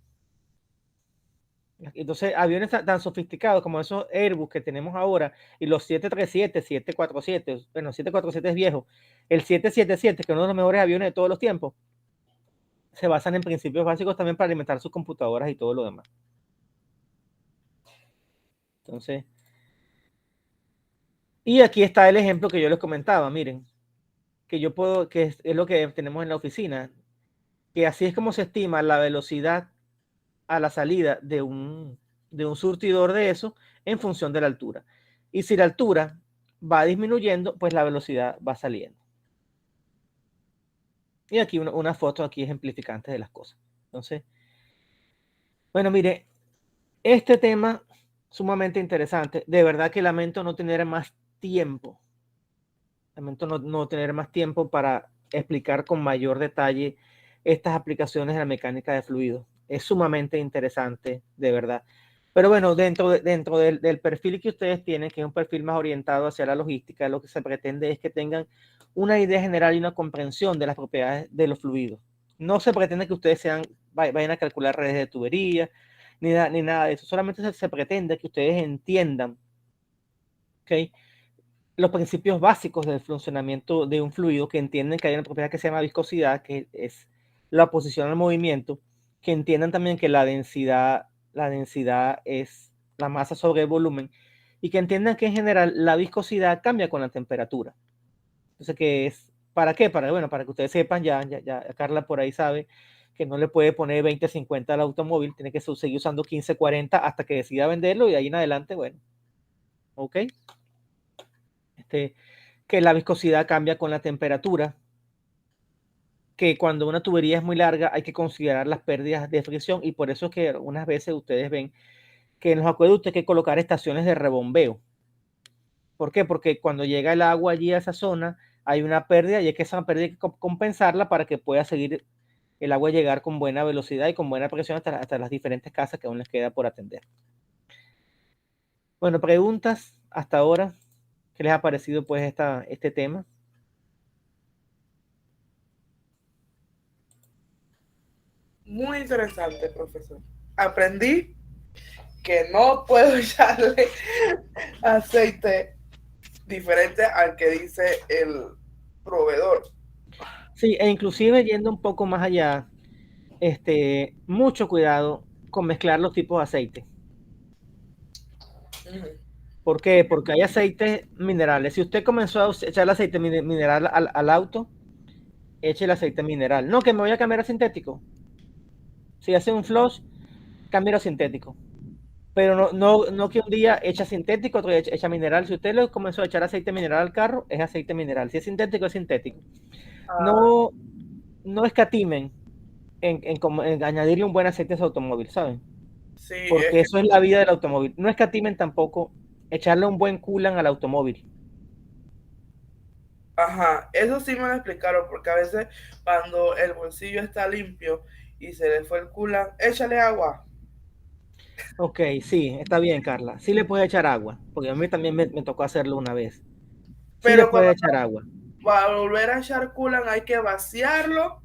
Entonces, aviones tan sofisticados como esos Airbus que tenemos ahora y los 737, 747, bueno, 747 es viejo, el 777, que es uno de los mejores aviones de todos los tiempos, se basan en principios básicos también para alimentar sus computadoras y todo lo demás. Entonces, y aquí está el ejemplo que yo les comentaba, miren, que yo puedo, que es lo que tenemos en la oficina, que así es como se estima la velocidad a la salida de un surtidor de eso en función de la altura. Y si la altura va disminuyendo, pues la velocidad va saliendo. Y aquí una foto aquí ejemplificante de las cosas. Entonces, bueno, mire, este tema sumamente interesante. De verdad que lamento no tener más tiempo. Lamento no tener más tiempo para explicar con mayor detalle estas aplicaciones de la mecánica de fluidos. Es sumamente interesante, de verdad. Pero bueno, dentro del perfil que ustedes tienen, que es un perfil más orientado hacia la logística, lo que se pretende es que tengan una idea general y una comprensión de las propiedades de los fluidos. No se pretende que ustedes vayan a calcular redes de tubería, ni nada de eso. Solamente se pretende que ustedes entiendan, ¿okay?, los principios básicos del funcionamiento de un fluido, que entienden que hay una propiedad que se llama viscosidad, que es la oposición al movimiento, que entiendan también que la densidad es la masa sobre el volumen, y que entiendan que en general la viscosidad cambia con la temperatura. Entonces, ¿qué es? ¿Para qué? Bueno, para que ustedes sepan, ya Carla por ahí sabe que no le puede poner 20-50 al automóvil, tiene que seguir usando 15-40 hasta que decida venderlo, y de ahí en adelante, bueno, ¿ok? Que la viscosidad cambia con la temperatura, que cuando una tubería es muy larga hay que considerar las pérdidas de fricción, y por eso es que unas veces ustedes ven que en los acueductos hay que colocar estaciones de rebombeo. ¿Por qué? Porque cuando llega el agua allí a esa zona hay una pérdida, y es que esa pérdida hay que compensarla para que pueda seguir el agua llegar con buena velocidad y con buena presión hasta las diferentes casas que aún les queda por atender. Bueno, preguntas hasta ahora. ¿Qué les ha parecido pues este tema? Muy interesante, profesor. Aprendí que no puedo echarle aceite diferente al que dice el proveedor. Sí, e inclusive yendo un poco más allá, mucho cuidado con mezclar los tipos de aceite. ¿Por qué? Porque hay aceites minerales. Si usted comenzó a echar el aceite mineral al auto, eche el aceite mineral. No, que me voy a cambiar a sintético. Si hace un flush, cambie a sintético. Pero no que un día echa sintético, otro día echa mineral. Si usted le comenzó a echar aceite mineral al carro, es aceite mineral. Si es sintético, es sintético. No escatimen en añadirle un buen aceite a su automóvil, ¿saben? Sí, porque eso es la vida del automóvil. No escatimen tampoco echarle un buen coolant al automóvil. Ajá, eso sí me lo explicaron, porque a veces cuando el bolsillo está limpio y se le fue el coolant, échale agua. Ok, sí, está bien, Carla. Sí le puede echar agua, porque a mí también me tocó hacerlo una vez. Sí, pero le puede echar agua. Para volver a echar coolant hay que vaciarlo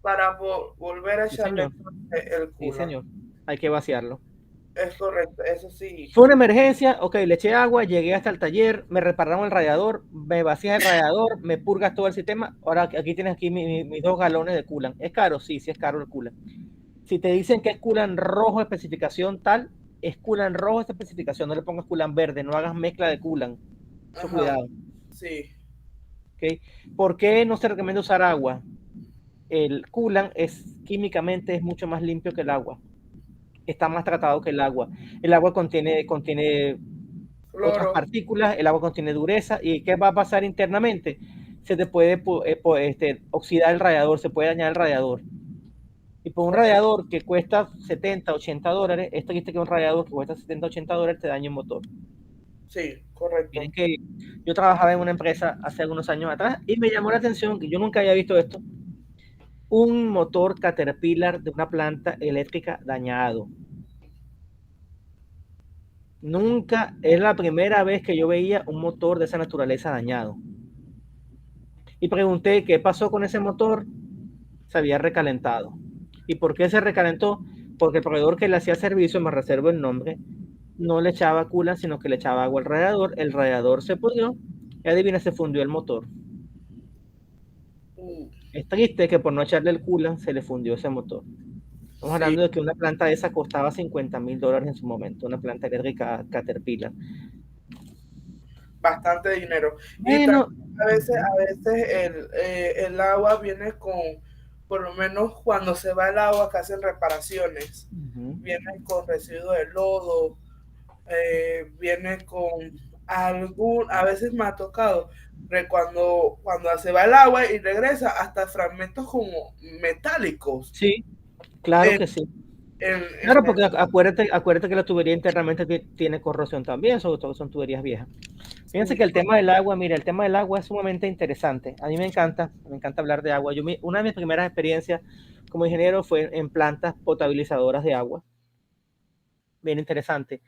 para volver a echarle el coolant. Sí, señor. Hay que vaciarlo. Es correcto, eso sí. Fue una emergencia, ok, le eché agua, llegué hasta el taller, me repararon el radiador, me vacías el radiador, me purgas todo el sistema. Ahora aquí tienes aquí mis 2 galones de coolant. ¿Es caro? Sí, sí es caro el coolant. Si te dicen que es culan rojo especificación tal, es culan rojo esta especificación, no le pongas culan verde, no hagas mezcla de culan. Eso Ajá, cuidado. sí. ¿Okay? ¿Por qué no se recomienda usar agua? El coolant químicamente es mucho más limpio que el agua. Está más tratado que el agua. El agua contiene otras Cloro. partículas, el agua contiene dureza. ¿Y qué va a pasar internamente? Se te puede oxidar el radiador, se puede dañar el radiador. Y por un radiador que cuesta 70, 80 dólares, esto dice que un radiador que cuesta 70, 80 dólares te daña el motor. Sí, correcto. Miren que yo trabajaba en una empresa hace algunos años atrás y me llamó la atención que yo nunca había visto esto. Un motor Caterpillar de una planta eléctrica dañado. Nunca, es la primera vez que yo veía un motor de esa naturaleza dañado. Y pregunté qué pasó con ese motor. Se había recalentado. ¿Y por qué se recalentó? Porque el proveedor que le hacía servicio, me reservo el nombre, no le echaba coolant, sino que le echaba agua al radiador. El radiador se pudrió y adivina, se fundió el motor. Es triste que por no echarle el coolant se le fundió ese motor. Estamos hablando de que una planta de esa costaba $50,000 en su momento, una planta eléctrica Caterpillar. Bastante dinero. Bueno, Y a veces el agua viene con, por lo menos cuando se va el agua que hacen reparaciones, viene con residuos de lodo, viene con a veces me ha tocado cuando se va el agua y regresa hasta fragmentos como metálicos. Sí, claro que sí. Claro, porque acuérdate que la tubería internamente tiene corrosión también, sobre todo son tuberías viejas. Fíjense que el tema del agua, mira, el tema del agua es sumamente interesante. A mí me encanta hablar de agua. Una de mis primeras experiencias como ingeniero fue en plantas potabilizadoras de agua. Bien interesante.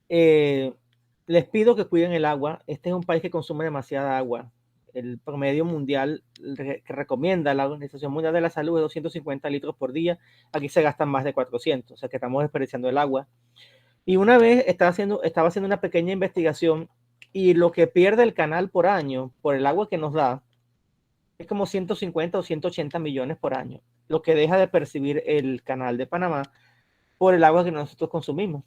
Les pido que cuiden el agua. Este es un país que consume demasiada agua. El promedio mundial que recomienda la Organización Mundial de la Salud es 250 litros por día. Aquí se gastan más de 400, o sea que estamos desperdiciando el agua. Y una vez estaba haciendo una pequeña investigación y lo que pierde el canal por año por el agua que nos da es como 150 o 180 millones por año, lo que deja de percibir el canal de Panamá por el agua que nosotros consumimos.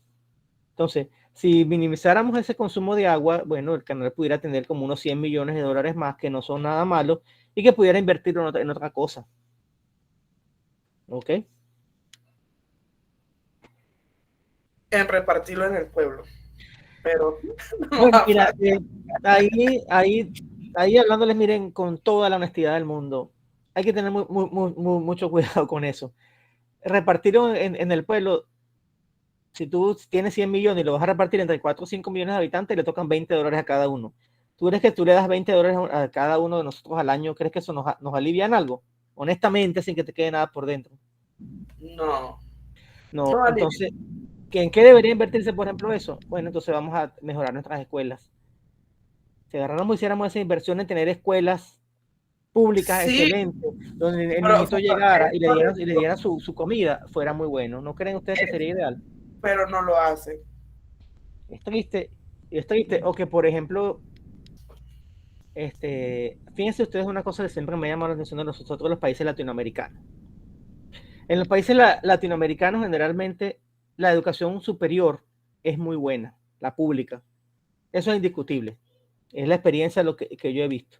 Entonces, si minimizáramos ese consumo de agua, bueno, el canal pudiera tener como unos 100 millones de dólares más, que no son nada malos, y que pudiera invertirlo en otra cosa. ¿Ok? En repartirlo en el pueblo. Pero bueno, mira, ahí hablándoles, miren, con toda la honestidad del mundo, hay que tener mucho cuidado con eso. Repartirlo en el pueblo, si tú tienes 100 millones y lo vas a repartir entre 4 o 5 millones de habitantes, le tocan $20 a cada uno. ¿Tú crees que tú le das $20 a cada uno de nosotros al año? ¿Crees que eso nos alivia en algo? Honestamente, sin que te quede nada por dentro. No, entonces, ¿en qué debería invertirse, por ejemplo, eso? Bueno, entonces vamos a mejorar nuestras escuelas. Si agarráramos y hiciéramos esa inversión en tener escuelas públicas excelentes, donde el niñito llegara y le diera su comida, fuera muy bueno. ¿No creen ustedes que sería ideal? Pero no lo hace. Es triste. O que, por ejemplo, fíjense ustedes una cosa que siempre me llama la atención de nosotros, los países latinoamericanos. En los países latinoamericanos, generalmente, la educación superior es muy buena, la pública. Eso es indiscutible. Es la experiencia que yo he visto.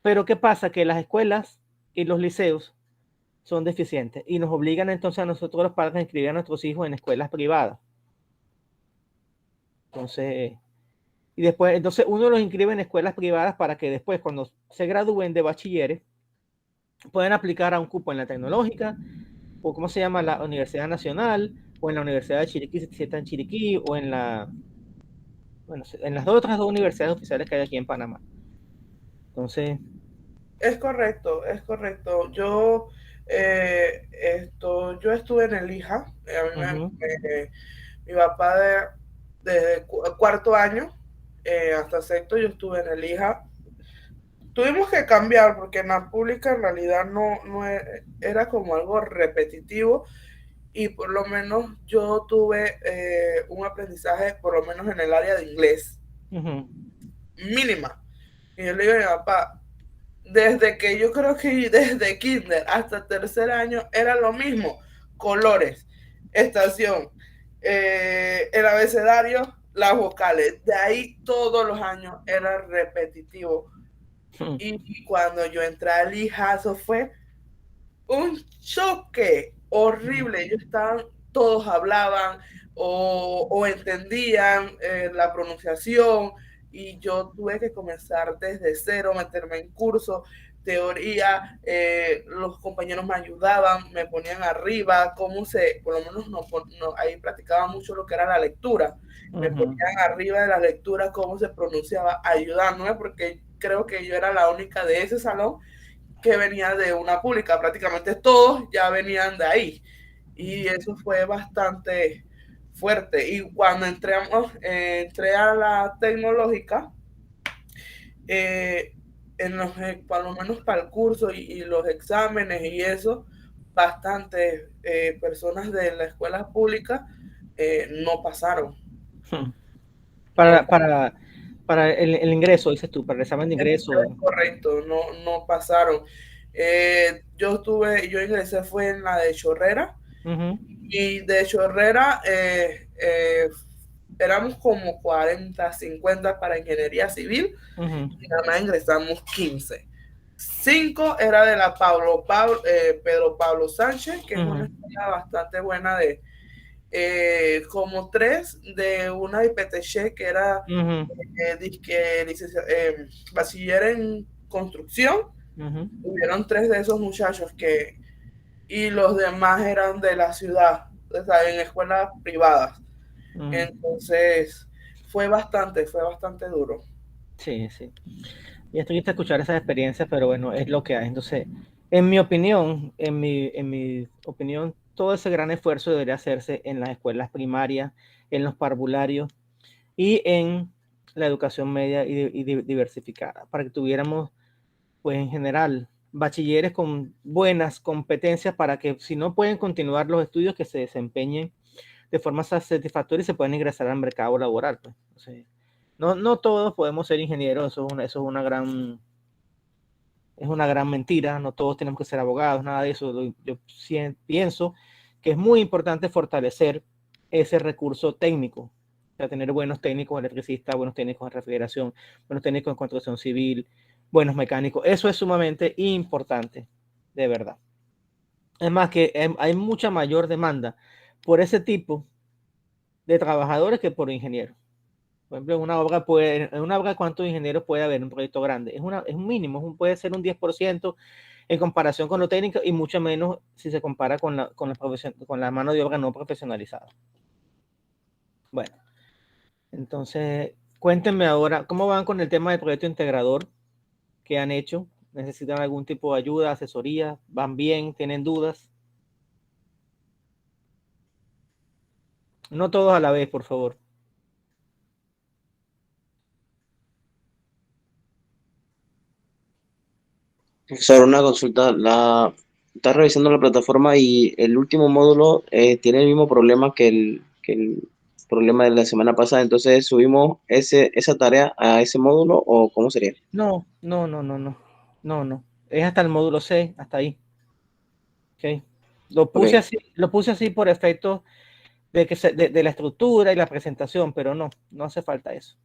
Pero ¿qué pasa? Que las escuelas y los liceos son deficientes y nos obligan entonces a nosotros los padres a inscribir a nuestros hijos en escuelas privadas. Entonces uno los inscribe en escuelas privadas para que después, cuando se gradúen de bachilleres, puedan aplicar a un cupo en la tecnológica, o ¿cómo se llama? La Universidad Nacional, o en la Universidad de Chiriquí, si está en Chiriquí, o en las otras dos universidades oficiales que hay aquí en Panamá. Entonces... Es correcto. Yo estuve en el IJA. Mi papá desde cuarto año hasta sexto yo estuve en el IJA. Tuvimos que cambiar porque en la pública en realidad no era como algo repetitivo y por lo menos yo tuve un aprendizaje por lo menos en el área de inglés mínima. Y yo le digo a mi papá, desde que yo creo que desde kinder hasta tercer año era lo mismo. colores, estación, el abecedario, las vocales. De ahí todos los años era repetitivo. Y cuando yo entré al lijazo fue un choque horrible. Ellos estaban, todos hablaban o entendían la pronunciación, y yo tuve que comenzar desde cero, meterme en curso, teoría, los compañeros me ayudaban, me ponían arriba, por lo menos ahí practicaba mucho lo que era la lectura, me ponían arriba de la lectura, cómo se pronunciaba, ayudándome, porque creo que yo era la única de ese salón que venía de una pública, prácticamente todos ya venían de ahí, y eso fue bastante fuerte. Y cuando entré a la tecnológica, por lo menos para el curso y los exámenes y eso, bastantes personas de la escuela pública no pasaron. Para el ingreso, dices tú, para el examen de ingreso. Correcto, no pasaron. Yo ingresé fue en la de Chorrera, y de Chorrera éramos como 40, 50 para ingeniería civil, y nada más ingresamos 15. 5 era de la Pedro Pablo Sánchez, que es una escuela bastante buena, de como 3 de una IPTC, que era bachiller en construcción. Hubieron 3 de esos muchachos y los demás eran de la ciudad, o sea, en escuelas privadas. Entonces fue bastante duro. Sí. Ya estoy a escuchar esas experiencias, pero bueno, es lo que hay. Entonces, en mi opinión, todo ese gran esfuerzo debería hacerse en las escuelas primarias, en los parvularios y en la educación media y diversificada, para que tuviéramos, pues en general, bachilleres con buenas competencias, para que si no pueden continuar los estudios, que se desempeñen de forma satisfactoria y se pueden ingresar al mercado laboral. Pues. Entonces, no todos podemos ser ingenieros, eso es una gran mentira, no todos tenemos que ser abogados, nada de eso. Yo pienso que es muy importante fortalecer ese recurso técnico, o sea, tener buenos técnicos electricistas, buenos técnicos en refrigeración, buenos técnicos en construcción civil, buenos mecánicos. Eso es sumamente importante, de verdad. Es más, que hay mucha mayor demanda por ese tipo de trabajadores que por ingenieros. Por ejemplo, en una obra, ¿cuántos ingenieros puede haber en un proyecto grande? Es un mínimo, puede ser un 10% en comparación con lo técnico, y mucho menos si se compara con la mano de obra no profesionalizada. Bueno, entonces, cuéntenme ahora, ¿cómo van con el tema del proyecto integrador que han hecho? ¿Necesitan algún tipo de ayuda, asesoría? ¿Van bien? ¿Tienen dudas? No todos a la vez, por favor. Profesor, una consulta. Está revisando la plataforma y el último módulo tiene el mismo problema que el problema de la semana pasada. Entonces, ¿subimos esa tarea a ese módulo o cómo sería? No. Es hasta el módulo 6, hasta ahí. Okay. Lo puse así por efecto de la estructura y la presentación, pero no hace falta eso.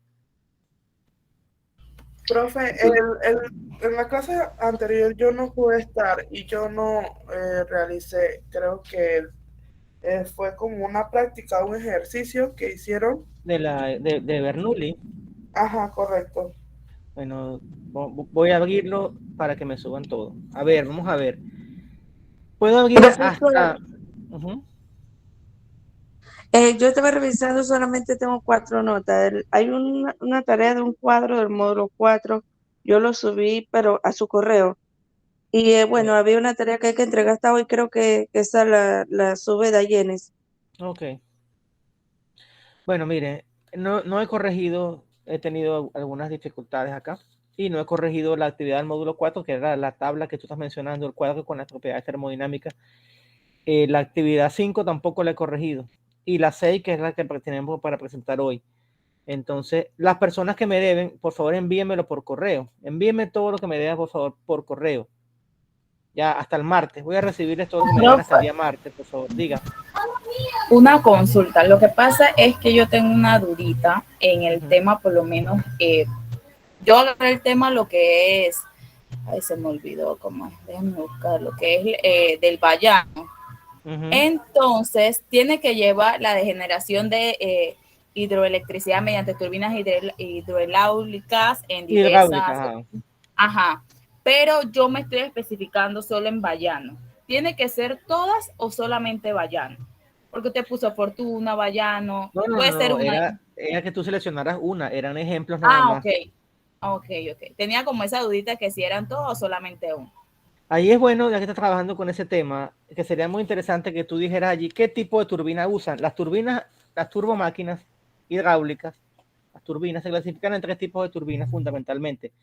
Profe, en la clase anterior yo no pude estar y yo no realicé, creo que fue como una práctica, un ejercicio que hicieron. De Bernoulli. Ajá, correcto. Bueno, voy a abrirlo para que me suban todo. A ver, vamos a ver. Puedo abrir hasta... Yo estaba revisando, solamente tengo 4 notas. Hay una tarea de un cuadro del módulo 4, yo lo subí, pero a su correo. Y bueno, había una tarea que hay que entregar hasta hoy, creo que esa la sube Dayenes. Ok. Bueno, mire, no he corregido, he tenido algunas dificultades acá, y no he corregido la actividad del módulo 4, que era la tabla que tú estás mencionando, el cuadro con las propiedades termodinámicas. La actividad 5 tampoco la he corregido, y la 6, que es la que tenemos para presentar hoy. Entonces, las personas que me deben, por favor, envíenmelo por correo. Envíenme todo lo que me deben, por favor, por correo. ya hasta el martes. Voy a recibir esto que me digan hasta el día martes, por favor, diga. Una consulta. Lo que pasa es que yo tengo una dudita en el Ujú. tema, por lo menos, yo agarré el tema lo que es, ay, se me olvidó cómo es, déjenme buscar, lo que es del vallano. Ujú. Entonces, tiene que llevar la degeneración de hidroelectricidad mediante turbinas hidroeléctricas en Hidráulica, diversas, ajá. ajá, pero yo me estoy especificando solo en vallano. ¿Tiene que ser todas o solamente vallano? Porque usted puso Fortuna, vallano, No, no, puede ser no, una. era que tú seleccionaras una, eran ejemplos nada Ah, más. ok, ok, ok. Tenía como esa dudita que si eran todos o solamente uno. Ahí es bueno, ya que estás trabajando con ese tema, que sería muy interesante que tú dijeras allí qué tipo de turbina usan. Las turbinas, las turbomáquinas hidráulicas, las turbinas se clasifican en 3 tipos de turbinas fundamentalmente.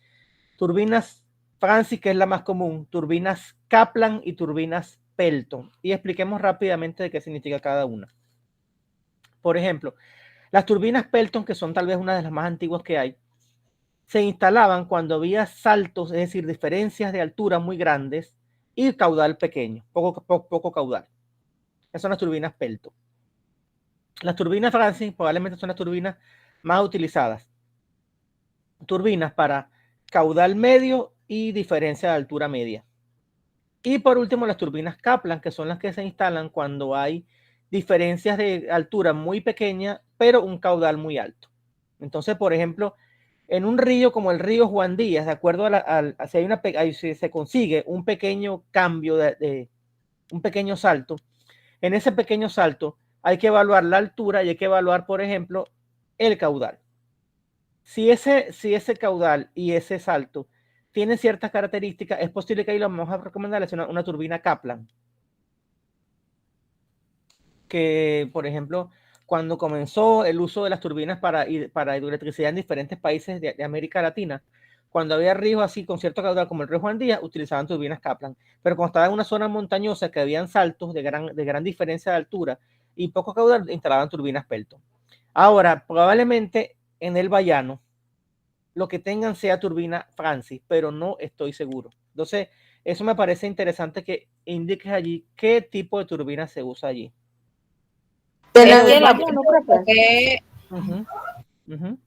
Turbinas Francis, que es la más común, turbinas Kaplan y turbinas Pelton. Y expliquemos rápidamente de qué significa cada una. Por ejemplo, las turbinas Pelton, que son tal vez una de las más antiguas que hay, se instalaban cuando había saltos, es decir, diferencias de altura muy grandes y caudal pequeño, poco caudal. Esas son las turbinas Pelton. Las turbinas Francis probablemente son las turbinas más utilizadas. Turbinas para caudal medio y diferencia de altura media. Y por último, las turbinas Kaplan, que son las que se instalan cuando hay diferencias de altura muy pequeña, pero un caudal muy alto. Entonces, por ejemplo, en un río como el río Juan Díaz, de acuerdo a si se consigue un pequeño cambio, un pequeño salto, en ese pequeño salto hay que evaluar la altura y hay que evaluar, por ejemplo, el caudal. Si ese caudal y ese salto tienen ciertas características, es posible que ahí lo vamos a recomendar es una turbina Kaplan. Que, por ejemplo, cuando comenzó el uso de las turbinas para hidroelectricidad en diferentes países de América Latina, cuando había ríos así con cierto caudal como el río Juan Díaz, utilizaban turbinas Kaplan. Pero cuando estaba en una zona montañosa que habían saltos de gran diferencia de altura y poco caudal, instalaban turbinas Pelton. Ahora, probablemente en el Vallano, lo que tengan sea turbina Francis, pero no estoy seguro. Entonces, eso me parece interesante que indiques allí qué tipo de turbina se usa allí. De Es la que del la Vallano, profe. que Uh-huh. Uh-huh.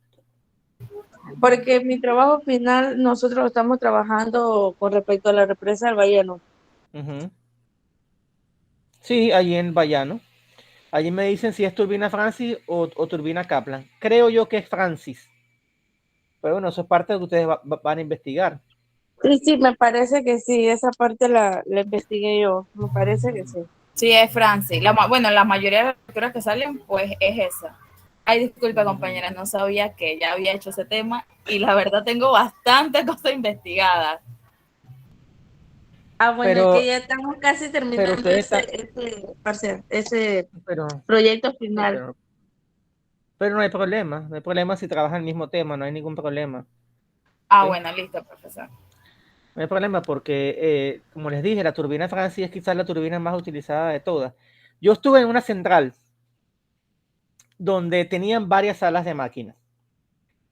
Porque mi trabajo final, nosotros estamos trabajando con respecto a la represa del Vallano. Uh-huh. Sí, allí en Vallano. Allí me dicen si es turbina Francis o turbina Kaplan. Creo yo que es Francis. Pero bueno, eso es parte de lo que ustedes van a investigar. Sí, sí, me parece que sí, esa parte la investigué yo, me parece que sí. sí es Francis. Bueno, la mayoría de las lecturas que salen, pues es esa. Ay, disculpe, compañera, no sabía que ya había hecho ese tema y la verdad tengo bastantes cosas investigadas. Ah, bueno, es que Pero, ya estamos casi pero terminando ustedes están, ese pero, proyecto final. pero no hay problema. No hay problema si trabajan el mismo tema, no hay ningún problema. Ah, ¿Sí? bueno, listo, profesor. No hay problema porque, como les dije, la turbina Francis es quizás la turbina más utilizada de todas. Yo estuve en una central donde tenían varias salas de máquinas.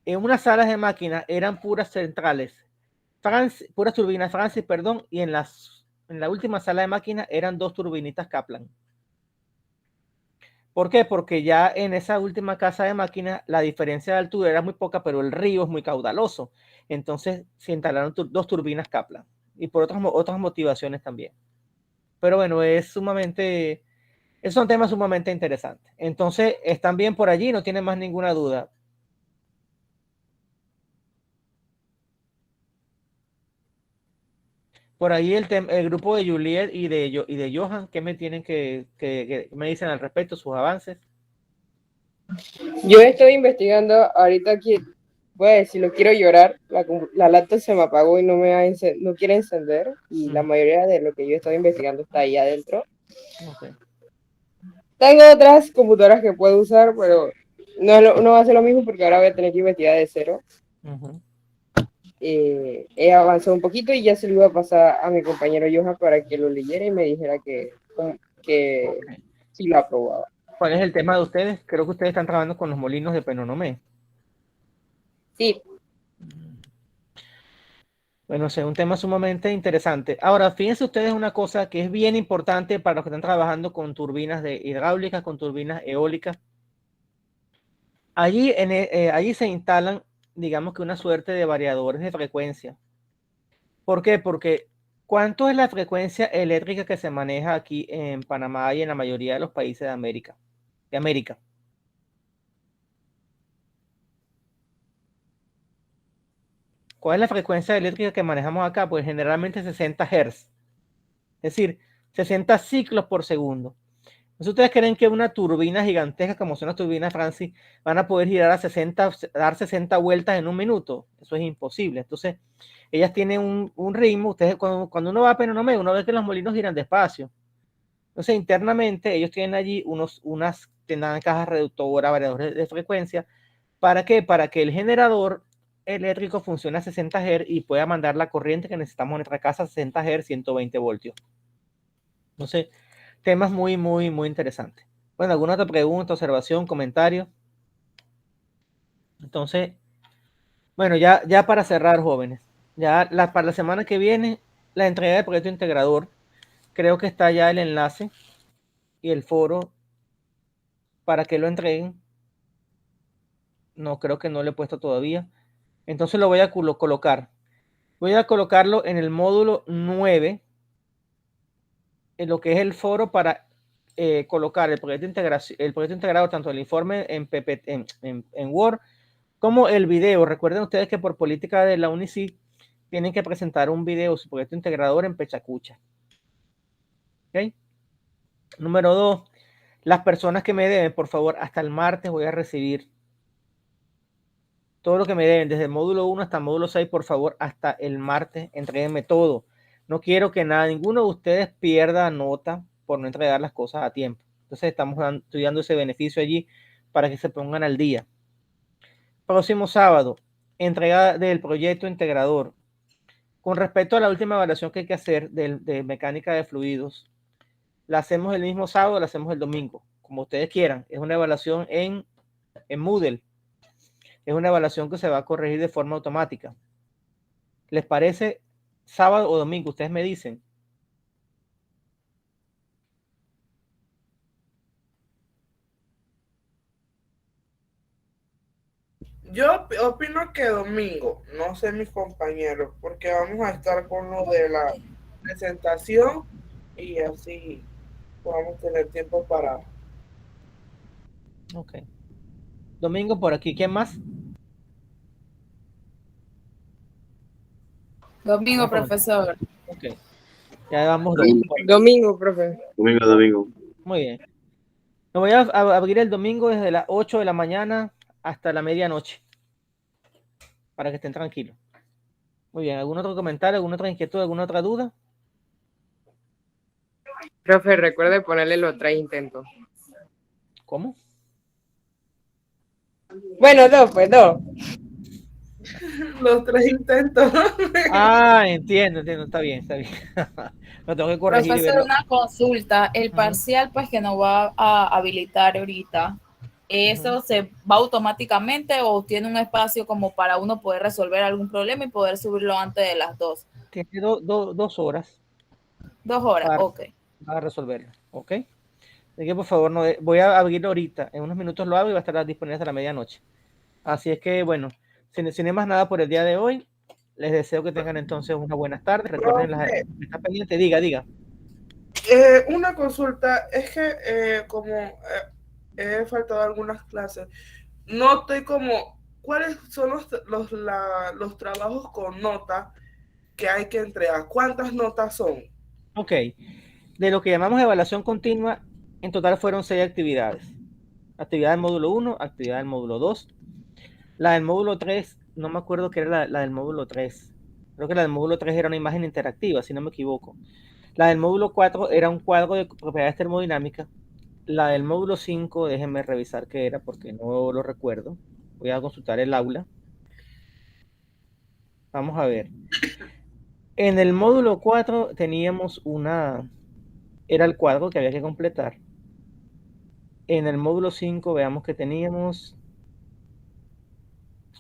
En unas salas de máquinas eran puras centrales, puras turbinas Francis, perdón, y en la última sala de máquinas eran 2 turbinitas Kaplan. ¿Por qué? Porque ya en esa última casa de máquinas la diferencia de altura era muy poca, pero el río es muy caudaloso. Entonces se instalaron 2 turbinas Kaplan y por otras motivaciones también. Pero bueno, es un tema sumamente interesante. Entonces, están bien por allí, no tienen más ninguna duda. Por ahí el grupo de Juliet y de Johan, ¿qué me tienen que me dicen al respecto, sus avances? Yo estoy investigando ahorita aquí, voy a decir, lo quiero llorar, la laptop se me apagó y no quiere encender y la mayoría de lo que yo estoy investigando está ahí adentro. Okay. Tengo otras computadoras que puedo usar, pero no va a ser lo mismo porque ahora voy a tener que investigar de cero. Uh-huh. He avanzado un poquito y ya se lo iba a pasar a mi compañero Johan para que lo leyera y me dijera que Okay. sí lo aprobaba. ¿Cuál es el tema de ustedes? Creo que ustedes están trabajando con los molinos de Penonomé. Sí. Bueno, es un tema sumamente interesante. Ahora, fíjense ustedes una cosa que es bien importante para los que están trabajando con turbinas de hidráulicas, con turbinas eólicas. Allí se instalan, digamos que una suerte de variadores de frecuencia. ¿Por qué? Porque ¿cuánto es la frecuencia eléctrica que se maneja aquí en Panamá y en la mayoría de los países de América? ¿Cuál es la frecuencia eléctrica que manejamos acá? Pues generalmente 60 Hz, es decir, 60 ciclos por segundo. Entonces, ¿ustedes creen que una turbina gigantesca como son las turbinas Francis van a poder girar dar 60 vueltas en un minuto? Eso es imposible. Entonces, ellas tienen un ritmo. Ustedes, cuando uno va a Penonomé, uno ve que los molinos giran despacio. Entonces, internamente, ellos tienen allí tendrán cajas reductoras, variadores de frecuencia. ¿Para qué? Para que el generador eléctrico funcione a 60 Hz y pueda mandar la corriente que necesitamos en nuestra casa a 60 Hz, 120 voltios. Entonces, temas muy, muy, muy interesantes. Bueno, ¿alguna otra pregunta, observación, comentario? Entonces, bueno, ya para cerrar, jóvenes, para la semana que viene, la entrega del proyecto integrador, creo que está ya el enlace y el foro para que lo entreguen. No, creo que no lo he puesto todavía. Entonces lo voy a colocar. Voy a colocarlo en el módulo 9, en lo que es el foro para colocar el proyecto integrado, tanto el informe en Word como el video. Recuerden ustedes que por política de la UNICID tienen que presentar un video, su proyecto integrador en Pechacucha. ¿Okay? Número 2, las personas que me deben, por favor, hasta el martes voy a recibir todo lo que me deben, desde el módulo 1 hasta el módulo 6, por favor, hasta el martes, entréguenme todo. No quiero que ninguno de ustedes pierda nota por no entregar las cosas a tiempo. Entonces estoy dando ese beneficio allí para que se pongan al día. Próximo sábado, entrega del proyecto integrador. Con respecto a la última evaluación que hay que hacer de mecánica de fluidos, la hacemos el mismo sábado, la hacemos el domingo, como ustedes quieran. Es una evaluación en Moodle. Es una evaluación que se va a corregir de forma automática. ¿Les parece sábado o domingo? Ustedes me dicen. Yo opino que domingo, no sé mis compañeros, porque vamos a estar con lo de la presentación y así podamos tener tiempo para... Ok. Domingo por aquí. ¿Quién más? Domingo, profesor. Ok. Ya vamos Domingo, profe. Domingo. Muy bien. Me voy a abrir el domingo desde las 8 de la mañana hasta la medianoche, para que estén tranquilos. Muy bien. ¿Algún otro comentario, alguna otra inquietud, alguna otra duda? Profe, recuerde ponerle los 3 intentos. ¿Cómo? Bueno, 2, pues 2. Los 3 intentos. Ah, entiendo. Está bien. Lo tengo que corregir. Profesor, una consulta. El parcial, pues, que nos va a habilitar ahorita, ¿eso se va automáticamente o tiene un espacio como para uno poder resolver algún problema y poder subirlo antes de las 2? Tiene 2 horas. 2 horas, ok. Para resolverlo, ¿ok? Así que por favor, voy a abrirlo ahorita. En unos minutos lo abro y va a estar disponible hasta la medianoche. Así es que, bueno, sin más nada por el día de hoy, les deseo que tengan entonces unas buenas tardes. Recuerden, está pendiente, diga. Una consulta, es que como he faltado algunas clases, no estoy como, ¿cuáles son los trabajos con nota que hay que entregar? ¿Cuántas notas son? Ok, de lo que llamamos evaluación continua, en total fueron 6 actividades. Actividad del módulo 1, actividad del módulo 2. La del módulo 3, no me acuerdo qué era la del módulo 3. Creo que la del módulo 3 era una imagen interactiva, si no me equivoco. La del módulo 4 era un cuadro de propiedades termodinámicas. La del módulo 5, déjenme revisar qué era porque no lo recuerdo. Voy a consultar el aula. Vamos a ver. En el módulo 4 teníamos era el cuadro que había que completar. En el módulo 5 veamos que teníamos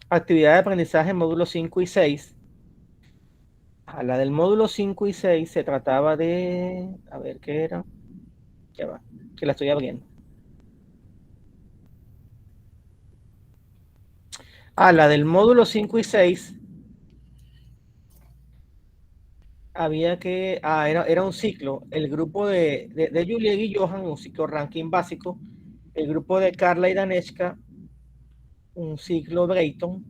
actividad de aprendizaje en módulos 5 y 6. A la del módulo 5 y 6 se trataba de... A ver, ¿qué era? Ya va, que la estoy abriendo. La del módulo 5 y 6 había que... era un ciclo. El grupo de Juliet y Johan, un ciclo ranking básico. El grupo de Carla y Daneshka, un ciclo Brayton.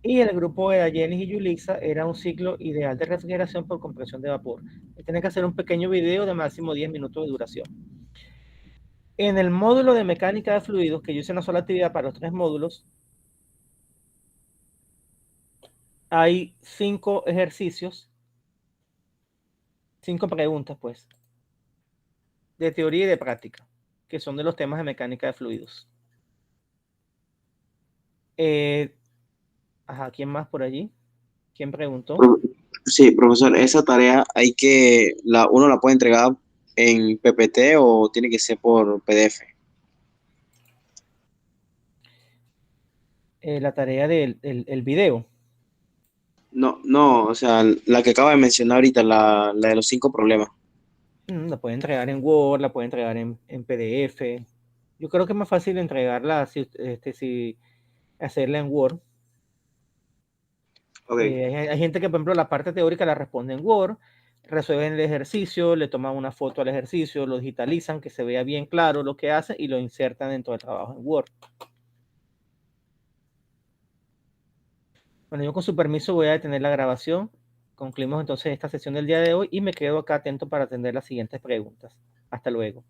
Y el grupo de Dayenis y Yulisa era un ciclo ideal de refrigeración por compresión de vapor. Tienen que hacer un pequeño video de máximo 10 minutos de duración. En el módulo de mecánica de fluidos, que yo hice una sola actividad para los 3 módulos, hay 5 ejercicios, 5 preguntas, pues, de teoría y de práctica, que son de los temas de mecánica de fluidos. ¿Quién más por allí? ¿Quién preguntó? Sí, profesor, esa tarea uno la puede entregar en PPT o tiene que ser por PDF. La tarea del video. No, o sea, la que acaba de mencionar ahorita, la de los 5 problemas. La puede entregar en Word, la puede entregar en PDF. Yo creo que es más fácil entregarla si hacerla en Word. Okay. Hay gente que, por ejemplo, la parte teórica la responde en Word, resuelven el ejercicio, le toman una foto al ejercicio, lo digitalizan, que se vea bien claro lo que hace y lo insertan dentro del trabajo en Word. Bueno, yo con su permiso voy a detener la grabación. Concluimos entonces esta sesión del día de hoy y me quedo acá atento para atender las siguientes preguntas. Hasta luego.